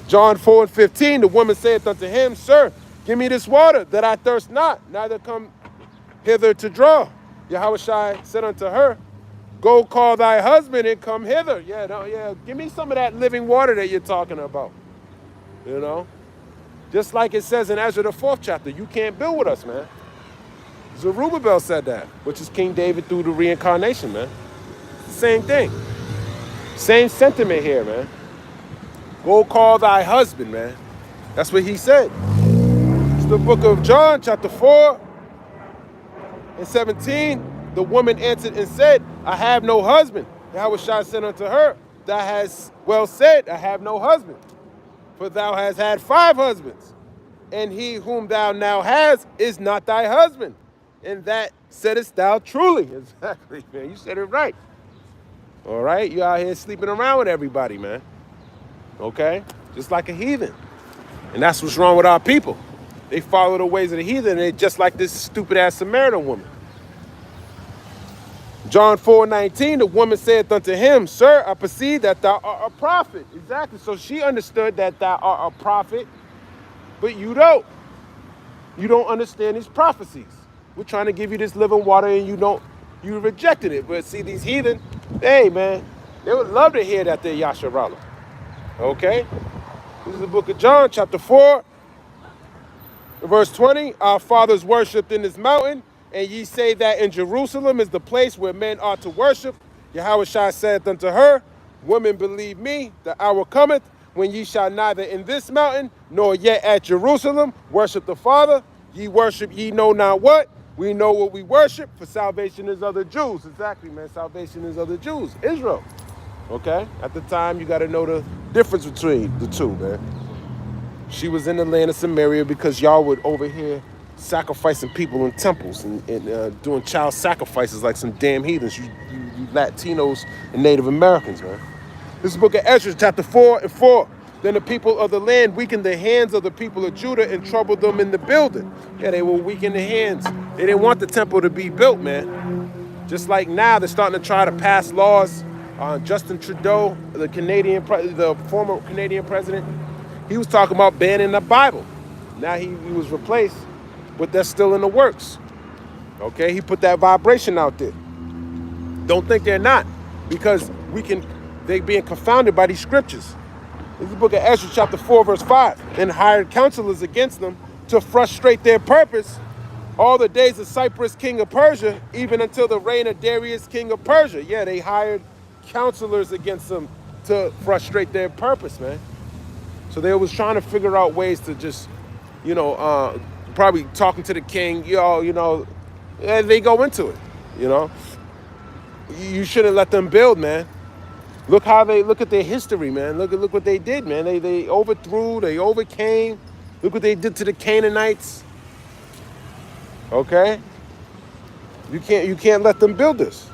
John 4:15, the woman saith unto him, Sir, give me this water, that I thirst not, neither come hither to draw. Yahushua said unto her, Go call thy husband and come hither. Yeah, give me some of that living water that you're talking about. You know? Just like it says in Ezra, the 4th chapter, you can't build with us, man. Zerubbabel said that, which is King David through the reincarnation, man. Same thing. Same sentiment here, man. Go call thy husband, man. That's what he said. It's the book of John, chapter 4 and 17. The woman answered and said, I have no husband. Yahushua said unto her, Thou hast well said, I have no husband. For thou hast had 5 husbands, and he whom thou now hast is not thy husband. And that saidest thou truly. Exactly, man. You said it right. All right? You out here sleeping around with everybody, man. Okay? Just like a heathen. And that's what's wrong with our people. They follow the ways of the heathen, and they're just like this stupid-ass Samaritan woman. John 4:19, the woman saith unto him, Sir, I perceive that thou art a prophet. Exactly. So she understood that thou art a prophet, but you don't. You don't understand these prophecies. We're trying to give you this living water, and you rejected it. But see, these heathen, hey, man, they would love to hear that they're Yasharallah. Okay? This is the book of John, chapter 4, verse 20. Our fathers worshipped in this mountain, and ye say that in Jerusalem is the place where men ought to worship. Yahushua saith unto her, Woman, believe me, the hour cometh when ye shall neither in this mountain nor yet at Jerusalem worship the Father. Ye worship ye know not what. We know what we worship, for salvation is of the Jews. Exactly, man. Salvation is of the Jews. Israel. Okay? At the time, you got to know the difference between the two, man. She was in the land of Samaria because y'all would over here sacrificing people in temples and doing child sacrifices like some damn heathens. You Latinos and Native Americans, man. This is the book of Ezra, chapter 4 and 4. Then the people of the land weakened the hands of the people of Judah and troubled them in the building. Yeah, they were weakening the hands. They didn't want the temple to be built, man. Just like now, they're starting to try to pass laws. Justin Trudeau, the former Canadian president, he was talking about banning the Bible. Now he was replaced, but that's still in the works. Okay, he put that vibration out there. Don't think they're not, because they're being confounded by these scriptures. This is the book of Ezra, chapter 4, verse 5. And hired counselors against them to frustrate their purpose all the days of Cyrus, king of Persia, even until the reign of Darius, king of Persia. Yeah, they hired counselors against them to frustrate their purpose, man. So they was trying to figure out ways to just, probably talking to the king, and they go into it, You shouldn't let them build, man. Look at their history, man. Look what they did, man. They overthrew, they overcame. Look what they did to the Canaanites. Okay? You can't let them build this.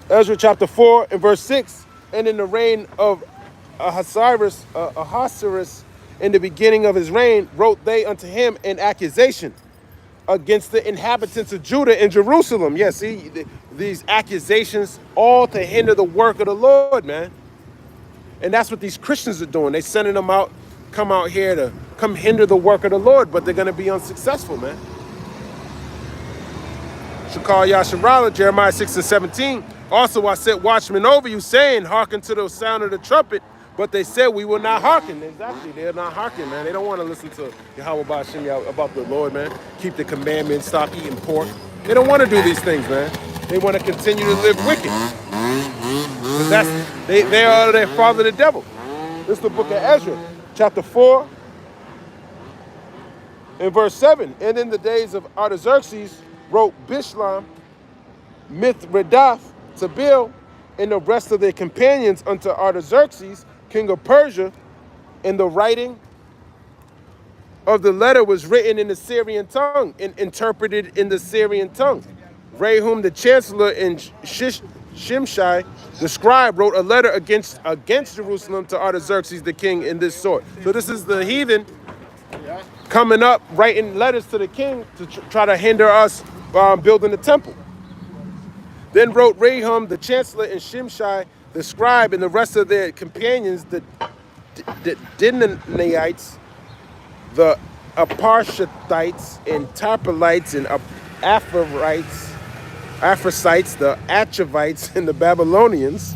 Ezra chapter 4 and verse 6. And in the reign of Ahasuerus, in the beginning of his reign, wrote they unto him an accusation against the inhabitants of Judah and Jerusalem. Yeah, see, these accusations all to hinder the work of the Lord, man. And that's what these Christians are doing. They sending them out, come out here to come hinder the work of the Lord, but they're going to be unsuccessful, man. Shakal Yasharala, Jeremiah 6 and 17. Also I set watchmen over you, saying, hearken to the sound of the trumpet. But they said, we will not hearken. Exactly, they're not hearkening, man. They don't want to listen to Yahweh Ba'Shem about the Lord, man. Keep the commandments, stop eating pork. They don't want to do these things, man. They want to continue to live wicked. They are their father, the devil. This is the book of Ezra, chapter 4, and verse 7. And in the days of Artaxerxes wrote Bishlam, Mithredath, Tabeel, and the rest of their companions unto Artaxerxes, king of Persia, and the writing of the letter was written in the Syrian tongue and interpreted in the Syrian tongue. Rehum the chancellor and Shimshai the scribe wrote a letter against Jerusalem to Artaxerxes the king in this sort. So this is the heathen coming up, writing letters to the king to try to hinder us building the temple. Then wrote Rehum the chancellor and Shimshai the scribe and the rest of their companions, the Dinanites, the Aparshathites and Tarpelites and Aphrasites, the Achavites and the Babylonians,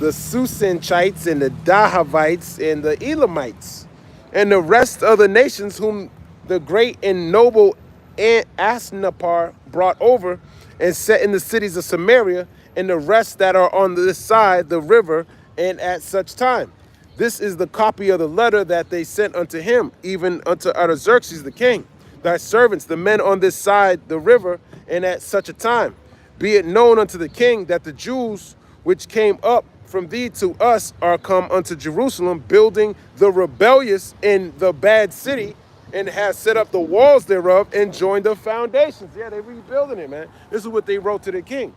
the Susanchites and the Dahavites and the Elamites, and the rest of the nations whom the great and noble Asnapar brought over and set in the cities of Samaria, and the rest that are on this side the river, and at such time. This is the copy of the letter that they sent unto him, even unto Artaxerxes the king, thy servants, the men on this side the river, and at such a time. Be it known unto the king that the Jews which came up from thee to us are come unto Jerusalem, building the rebellious in the bad city, and has set up the walls thereof and joined the foundations. Yeah, they're rebuilding it, man. This is what they wrote to the king.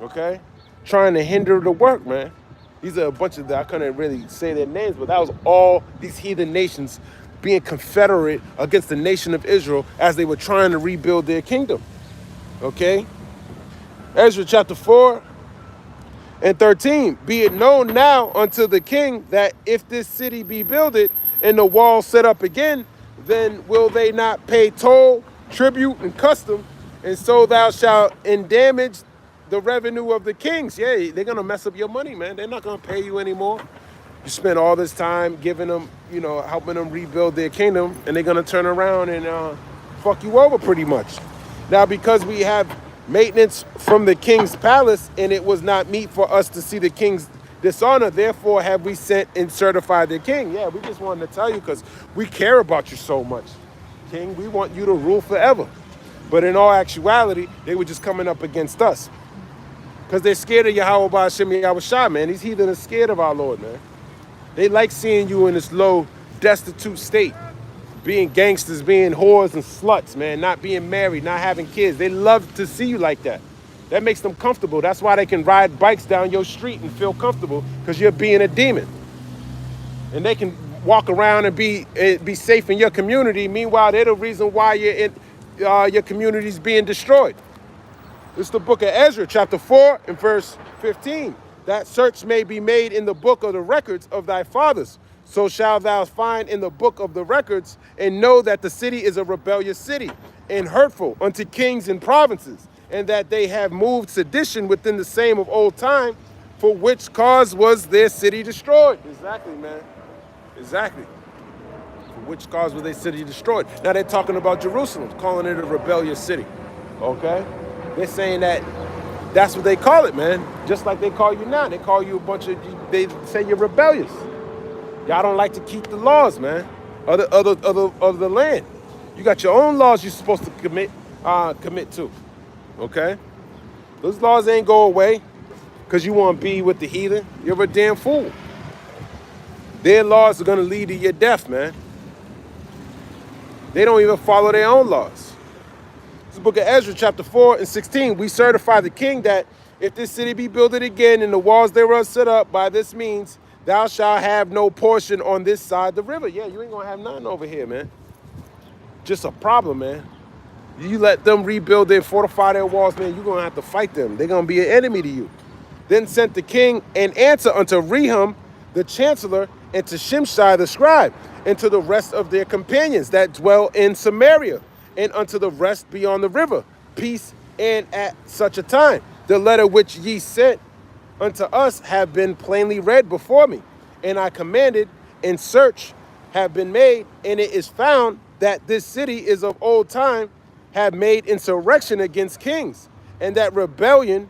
Okay? Trying to hinder the work, man. These are a bunch of, I couldn't really say their names, but that was all these heathen nations being confederate against the nation of Israel as they were trying to rebuild their kingdom. Okay? Ezra chapter 4 and 13. Be it known now unto the king that if this city be builded and the wall set up again, then will they not pay toll, tribute, and custom, and so thou shalt endamage the revenue of the kings. Yeah, they're going to mess up your money, man. They're not going to pay you anymore. You spend all this time giving them, helping them rebuild their kingdom, and they're going to turn around and fuck you over pretty much. Now, because we have maintenance from the king's palace, and it was not meet for us to see the king's dishonor, therefore have we sent and certified the king. Yeah, we just wanted to tell you because we care about you so much, king. We want you to rule forever. But in all actuality, they were just coming up against us. Because they're scared of Yahweh Ba'Shem Yahushua, man. These heathen are scared of our Lord, man. They like seeing you in this low, destitute state. Being gangsters, being whores and sluts, man. Not being married, not having kids. They love to see you like that. That makes them comfortable. That's why they can ride bikes down your street and feel comfortable, because you're being a demon. And they can walk around and be safe in your community. Meanwhile, they're the reason why your community's being destroyed. It's the book of Ezra, chapter 4 and verse 15. That search may be made in the book of the records of thy fathers. So shalt thou find in the book of the records, and know that the city is a rebellious city, and hurtful unto kings and provinces, and that they have moved sedition within the same of old time, for which cause was their city destroyed. Exactly, man. Exactly. For which cause was their city destroyed. Now they're talking about Jerusalem, calling it a rebellious city. Okay? They're saying that that's what they call it, man. Just like they call you now. They call you they say you're rebellious. Y'all don't like to keep the laws, man, of the land. You got your own laws you're supposed to commit to, okay? Those laws ain't go away because you want to be with the heathen. You're a damn fool. Their laws are going to lead to your death, man. They don't even follow their own laws. This is the book of Ezra, chapter 4 and 16. We certify the king that if this city be builded again and the walls thereof set up by this means, thou shalt have no portion on this side the river. Yeah, you ain't gonna have nothing over here, man. Just a problem, man. You let them rebuild and fortify their walls, man, you're gonna have to fight them. They're gonna be an enemy to you. Then sent the king an answer unto Rehum the chancellor, and to Shimshai the scribe, and to the rest of their companions that dwell in Samaria, and unto the rest beyond the river, peace and at such a time. The letter which ye sent unto us have been plainly read before me, and I commanded, and search have been made, and it is found that this city is of old time, have made insurrection against kings, and that rebellion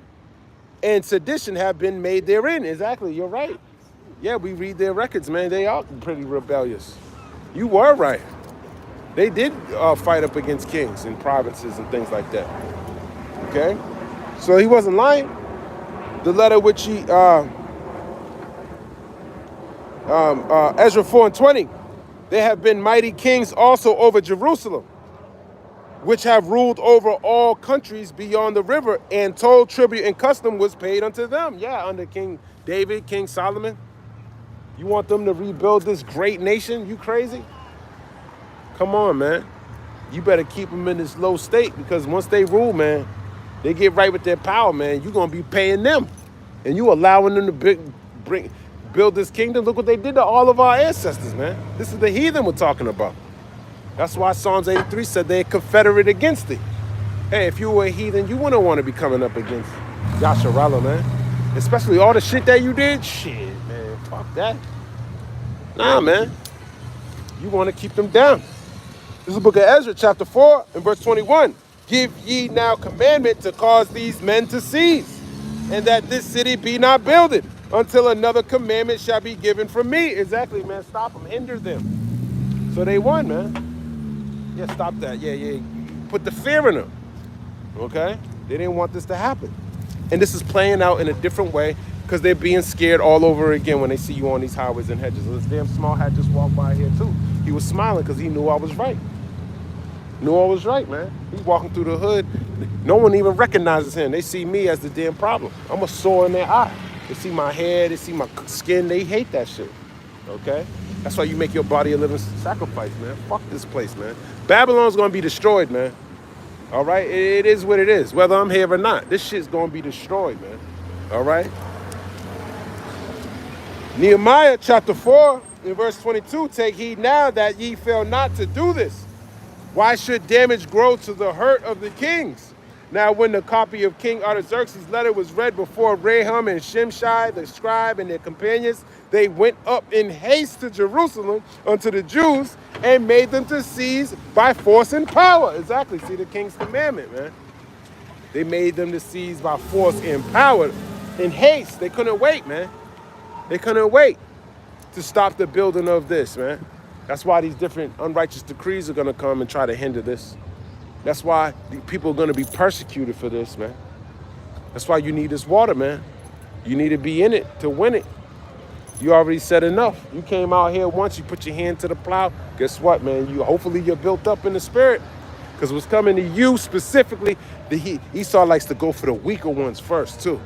and sedition have been made therein. Exactly, you're right. Yeah, we read their records, man. They are pretty rebellious. You were right. They did fight up against kings and provinces and things like that. Okay? So he wasn't lying. The letter which he, Ezra 4 and 20, there have been mighty kings also over Jerusalem, which have ruled over all countries beyond the river, and toll, tribute, and custom was paid unto them. Yeah, under King David, King Solomon. You want them to rebuild this great nation? You crazy? Come on, man. You better keep them in this low state, because once they rule, man, they get right with their power, man. You're going to be paying them. And you allowing them to build this kingdom. Look what they did to all of our ancestors, man. This is the heathen we're talking about. That's why Psalms 83 said they're confederate against thee. Hey, if you were a heathen, you wouldn't want to be coming up against Yasharallah, man. Especially all the shit that you did. Shit, man. Fuck that. Nah, man. You want to keep them down. This is the book of Ezra, chapter 4, and verse 21. Give ye now commandment to cause these men to cease, and that this city be not builded, until another commandment shall be given from me. Exactly, man. Stop them. Hinder them. So they won, man. Yeah, stop that. Yeah. Put the fear in them. Okay? They didn't want this to happen. And this is playing out in a different way, because they're being scared all over again when they see you on these highways and hedges. This damn small hat just walked by here, too. He was smiling because he knew I was right. Knew I was right, man. He's walking through the hood. No one even recognizes him. They see me as the damn problem. I'm a sore in their eye. They see my hair. They see my skin. They hate that shit. Okay? That's why you make your body a living sacrifice, man. Fuck this place, man. Babylon's going to be destroyed, man. All right? It is what it is, whether I'm here or not. This shit's going to be destroyed, man. All right? Nehemiah chapter 4 in verse 22, take heed now that ye fail not to do this. Why should damage grow to the hurt of the kings? Now when the copy of King Artaxerxes' letter was read before Rehum and Shimshai, the scribe, and their companions, they went up in haste to Jerusalem unto the Jews and made them to seize by force and power. Exactly, see the king's commandment, man. They made them to seize by force and power in haste. They couldn't wait, man. They couldn't wait to stop the building of this, man. That's why these different unrighteous decrees are going to come and try to hinder this. That's why the people are going to be persecuted for this, man. That's why you need this water, man. You need to be in it to win it. You already said enough. You came out here once, you put your hand to the plow. Guess what, man? Hopefully you're built up in the spirit. Because what's coming to you specifically, Esau likes to go for the weaker ones first, too.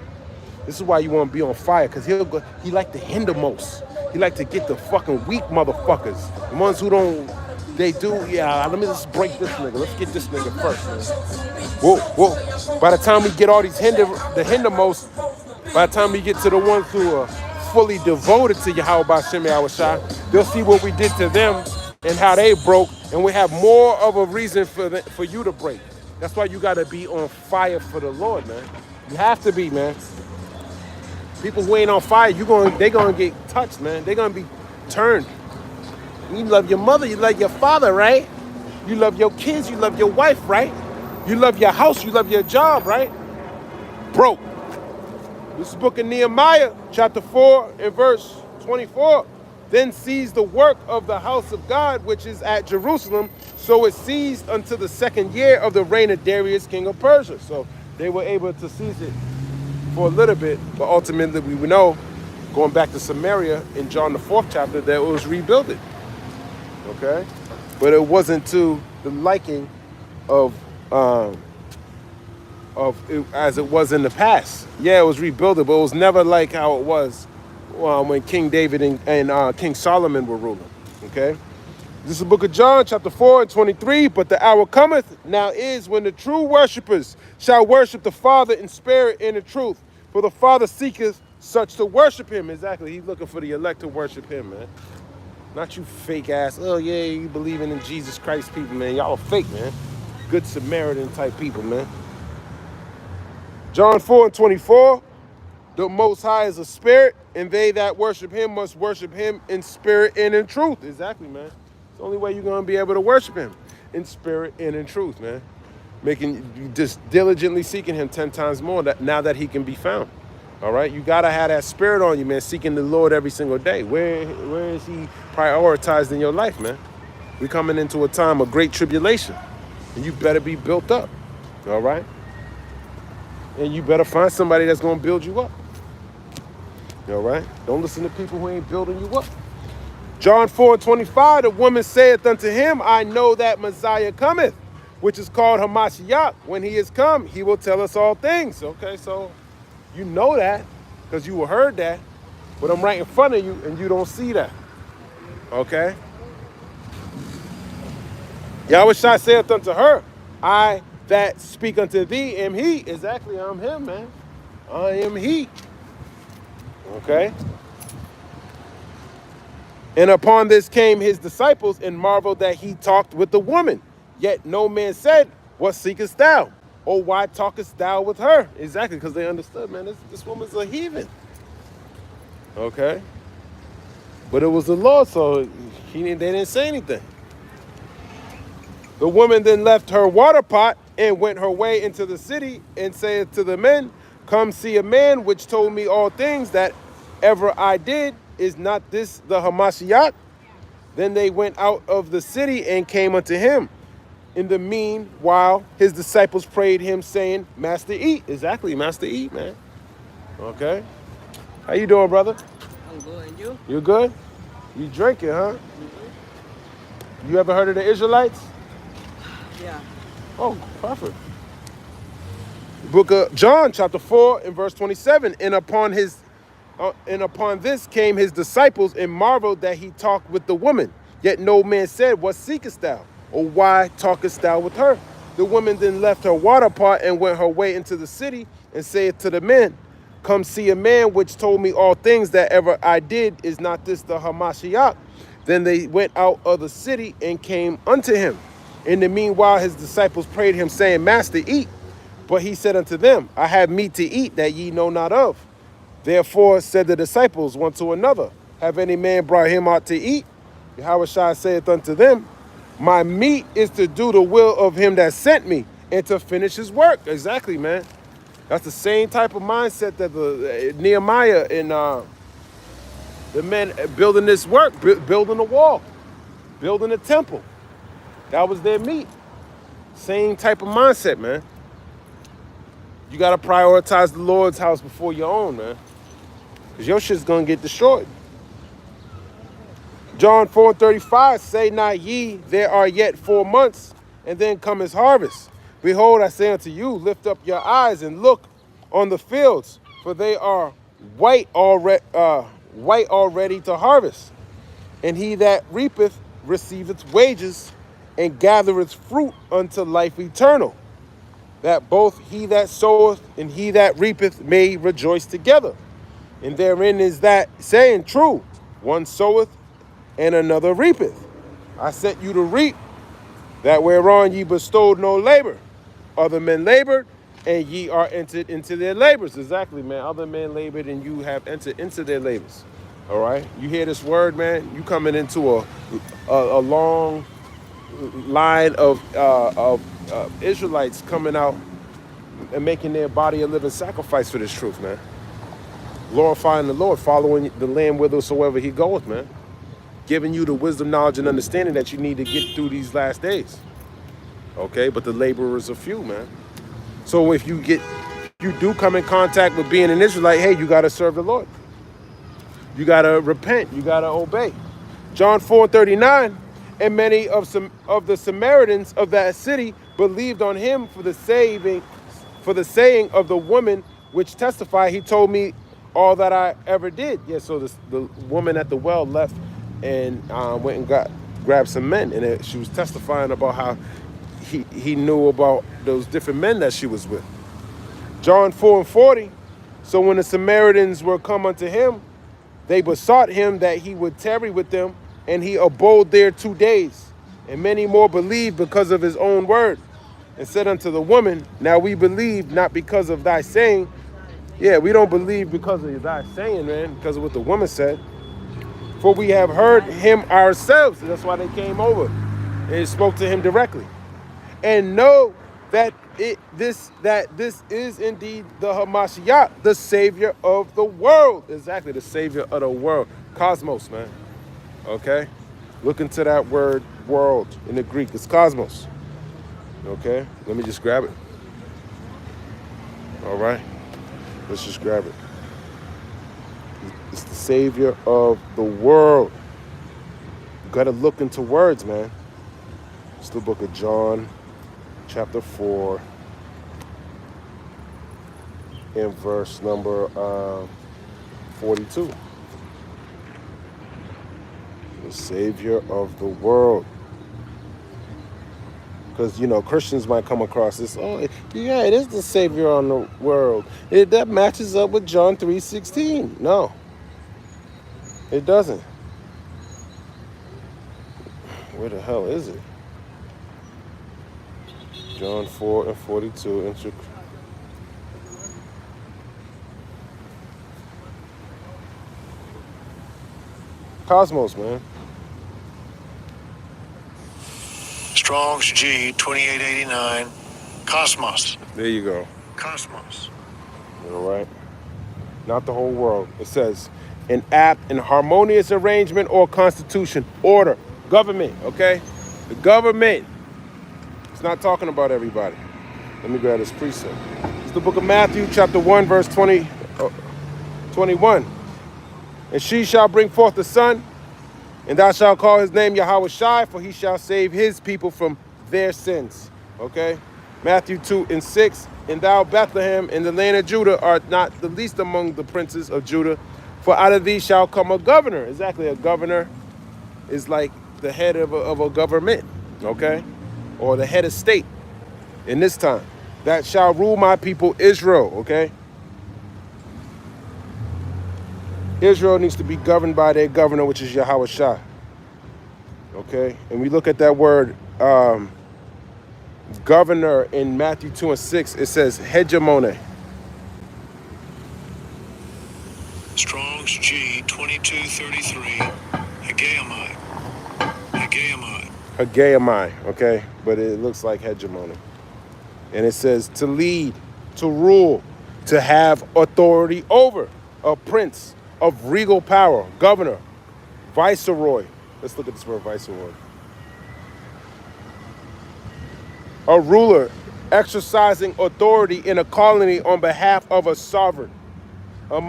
This is why you want to be on fire, because he like to hinder most. He like to get the fucking weak motherfuckers. The ones who don't, let me just break this nigga. Let's get this nigga first, man. Whoa. By the time we get all these hindermost, by the time we get to the ones who are fully devoted to Yahweh Shem Yahushua, they'll see what we did to them and how they broke, and we have more of a reason for you to break. That's why you got to be on fire for the Lord, man. You have to be, man. People who ain't on fire, they gonna get touched, man. They gonna be turned. You love your mother, you love your father, right? You love your kids, you love your wife, right? You love your house, you love your job, right? Broke. This is the book of Nehemiah, chapter 4 and verse 24. Then ceased the work of the house of God, which is at Jerusalem. So it ceased until the 2nd year of the reign of Darius, king of Persia. So they were able to cease it for a little bit, but ultimately we know, going back to Samaria in John the 4th chapter, that it was rebuilt. Okay? But it wasn't to the liking of it, as it was in the past. Yeah, it was rebuilt, but it was never like how it was when King David and King Solomon were ruling. Okay? This is the book of John, chapter 4 and 23. But the hour cometh, now is, when the true worshipers shall worship the Father in spirit and in truth. For the Father seeketh such to worship him. Exactly. He's looking for the elect to worship him, man. Not you fake ass, oh yeah, you believing in Jesus Christ people, man. Y'all are fake, man. Good Samaritan type people, man. John 4 and 24. The Most High is a spirit, and they that worship him must worship him in spirit and in truth. Exactly, man. It's the only way you're going to be able to worship him, in spirit and in truth, man. Just diligently seeking him 10 times more now that he can be found. All right? You got to have that spirit on you, man, seeking the Lord every single day. Where is he prioritized in your life, man? We're coming into a time of great tribulation, and you better be built up. All right? And you better find somebody that's going to build you up. All right? Don't listen to people who ain't building you up. John 4 and 25, the woman saith unto him, I know that Messiah cometh, which is called Hamashiach. When he is come, he will tell us all things. Okay, so you know that because you heard that, but I'm right in front of you and you don't see that. Okay? Yahushua saith unto her, I that speak unto thee am he. Exactly, I'm him, man. I am he. Okay? And upon this came his disciples and marveled that he talked with the woman. Yet no man said, what seekest thou? Or why talkest thou with her? Exactly, because they understood, man, this woman's a heathen. Okay? But it was the Lord, so they didn't say anything. The woman then left her water pot and went her way into the city and said to the men, come see a man which told me all things that ever I did. Is not this the Hamashiach? Then they went out of the city and came unto him. In the meanwhile, his disciples prayed him, saying, Master, eat. Exactly, Master, eat, man. Okay. How you doing, brother? I'm good, and you? You good? You drinking, huh? Mm-hmm. You ever heard of the Israelites? Yeah. Oh, perfect. Book of John, chapter 4, and verse 27. And upon this came his disciples and marveled that he talked with the woman. Yet no man said, what seekest thou? Or why talkest thou with her? The woman then left her water pot and went her way into the city and said to the men, come see a man which told me all things that ever I did. Is not this the Hamashiach? Then they went out of the city and came unto him. In the meanwhile, his disciples prayed him, saying, Master, eat. But he said unto them, I have meat to eat that ye know not of. Therefore said the disciples one to another, have any man brought him out to eat? Yahushua saith unto them, my meat is to do the will of him that sent me and to finish his work. Exactly, man. That's the same type of mindset that the Nehemiah and the men building this work, building the wall, building the temple. That was their meat. Same type of mindset, man. You got to prioritize the Lord's house before your own, man. Because your shit's going to get destroyed. John 4:35, say not ye, there are yet 4 months, and then come his harvest. Behold, I say unto you, lift up your eyes and look on the fields, for they are white already to harvest. And he that reapeth receiveth wages, and gathereth fruit unto life eternal, that both he that soweth and he that reapeth may rejoice together. And therein is that saying true, one soweth and another reapeth. I set you to reap that whereon ye bestowed no labor. Other men labored, and ye are entered into their labors. Exactly, man. Other men labored, and you have entered into their labors. All right? You hear this word, man? You coming into a long line of Israelites coming out and making their body a living sacrifice for this truth, man. Glorifying the Lord, following the Lamb whithersoever he goeth, man. Giving you the wisdom, knowledge, and understanding that you need to get through these last days. Okay, but the laborers are few, man. So if you do come in contact with being an Israelite, hey, you got to serve the Lord. You got to repent. You got to obey. John 4:39, and many of the Samaritans of that city believed on him for the saying of the woman which testified, he told me all that I ever did. Yeah, so the woman at the well left and went and grabbed some men, and she was testifying about how he knew about those different men that she was with. John 4:40, so when the Samaritans were come unto him, they besought him that he would tarry with them, and he abode there 2 days. And many more believed because of his own word, and said unto the woman, now we believe not because of thy saying. Yeah, we don't believe because of thy saying, man, because of what the woman said. For we have heard him ourselves. That's why they came over and spoke to him directly. And know that this is indeed the Hamashiach, the Savior of the world. Exactly, the Savior of the world. Cosmos, man. Okay? Look into that word world in the Greek. It's cosmos. Okay? Let me just grab it. All right? Let's just grab it. It's the Savior of the world. You got to look into words, man. It's the book of John, chapter 4, in verse number 42. The Savior of the world. Because, you know, Christians might come across this, oh, yeah, it is the Savior on the world. That matches up with John 3:16. No, it doesn't. Where the hell is it? John 4:42. Cosmos, man. Strong's G 2889. Cosmos. There you go. Cosmos. All right. Not the whole world. It says an apt and harmonious arrangement or constitution, order, government, okay? The government. It's not talking about everybody. Let me grab this precept. It's the book of Matthew, chapter 1, verse 21. And she shall bring forth a son, and thou shalt call his name Yahushua, for he shall save his people from their sins. Okay? Matthew 2:6. And thou, Bethlehem, in the land of Judah, art not the least among the princes of Judah, for out of thee shall come a governor. Exactly, a governor is like the head of a government, okay? Or the head of state in this time. That shall rule my people Israel, okay? Israel needs to be governed by their governor, which is Yahushua. Okay? And we look at that word governor in Matthew 2:6. It says hegemone. Strong's G 2233. Hegemai, okay? But it looks like hegemony. And it says to lead, to rule, to have authority over, a prince of regal power, governor, viceroy. Let's look at this word viceroy. A ruler exercising authority in a colony on behalf of a sovereign. Yeah,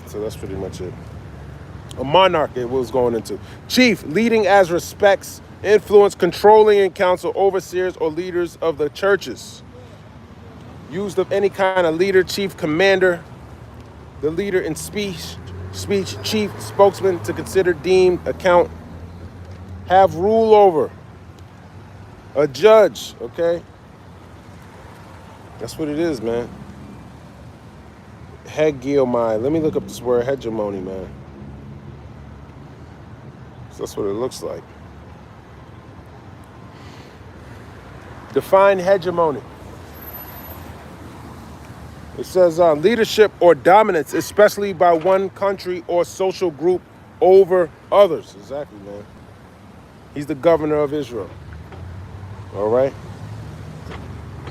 so that's pretty much it. A monarch it was going into. Chief, leading as respects, influence, controlling and counsel, overseers or leaders of the churches. Used of any kind of leader, chief, commander, the leader in speech, chief, spokesman, to consider, deem, account, have rule over. A judge, okay? That's what it is, man. Hegemony. Let me look up this word, hegemony, man. So that's what it looks like. Define hegemony. It says leadership or dominance, especially by one country or social group over others. Exactly, man. He's the governor of Israel. All right.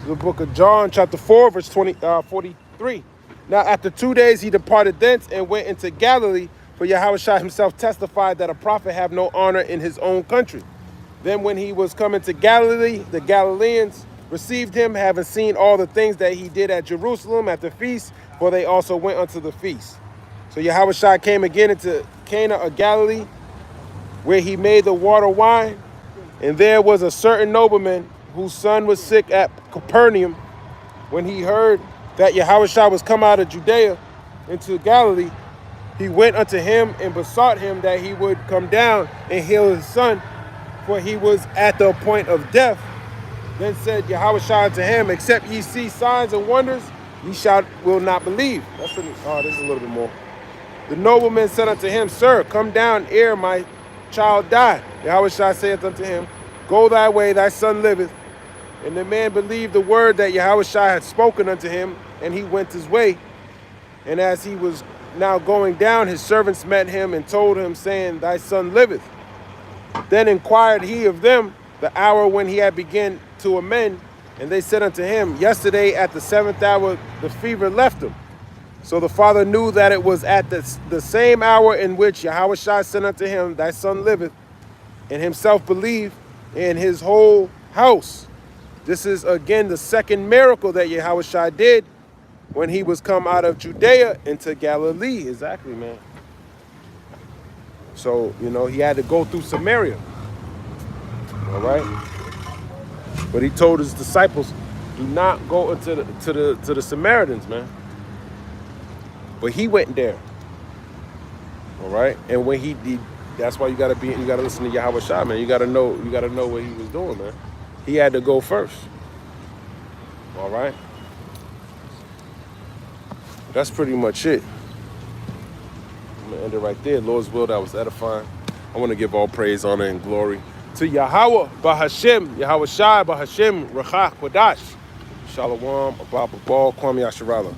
The book of John, chapter 4, verse 43. Now, after 2 days, he departed thence and went into Galilee, for Yahushua himself testified that a prophet have no honor in his own country. Then when he was coming to Galilee, the Galileans received him, having seen all the things that he did at Jerusalem at the feast, for they also went unto the feast. So Yahushua came again into Cana of Galilee, where he made the water wine. And there was a certain nobleman whose son was sick at Capernaum. When he heard that Yahushua was come out of Judea into Galilee, he went unto him and besought him that he would come down and heal his son, for he was at the point of death. Then said Yahushua unto him, except ye see signs and wonders, ye will not believe. That's pretty, this is a little bit more. The nobleman said unto him, Sir, come down ere my child die. Yahushua saith unto him, Go thy way, thy son liveth. And the man believed the word that Yahushua had spoken unto him, and he went his way. And as he was now going down, his servants met him and told him, saying, Thy son liveth. Then inquired he of them the hour when he had begun to amend, and they said unto him, Yesterday at the 7th hour the fever left him. So the father knew that it was at the same hour in which Yahushua said unto him, Thy son liveth, and himself believed, in his whole house. This is again the second miracle that Yahushua did when he was come out of Judea into Galilee. Exactly, man. So, he had to go through Samaria. All right? But he told his disciples, do not go to the Samaritans, man. But he went there. All right? And when he did, that's why you gotta listen to Yahushua, man. You gotta know what he was doing, man. He had to go first. All right? That's pretty much it. I'm gonna end it right there. Lord's will, that was edifying. I want to give all praise, honor, and glory to Yahweh, Bahashem, Yahushua, Bahashem, Rachach, Kodash. Shalom, Abba, Kwam Yasharala.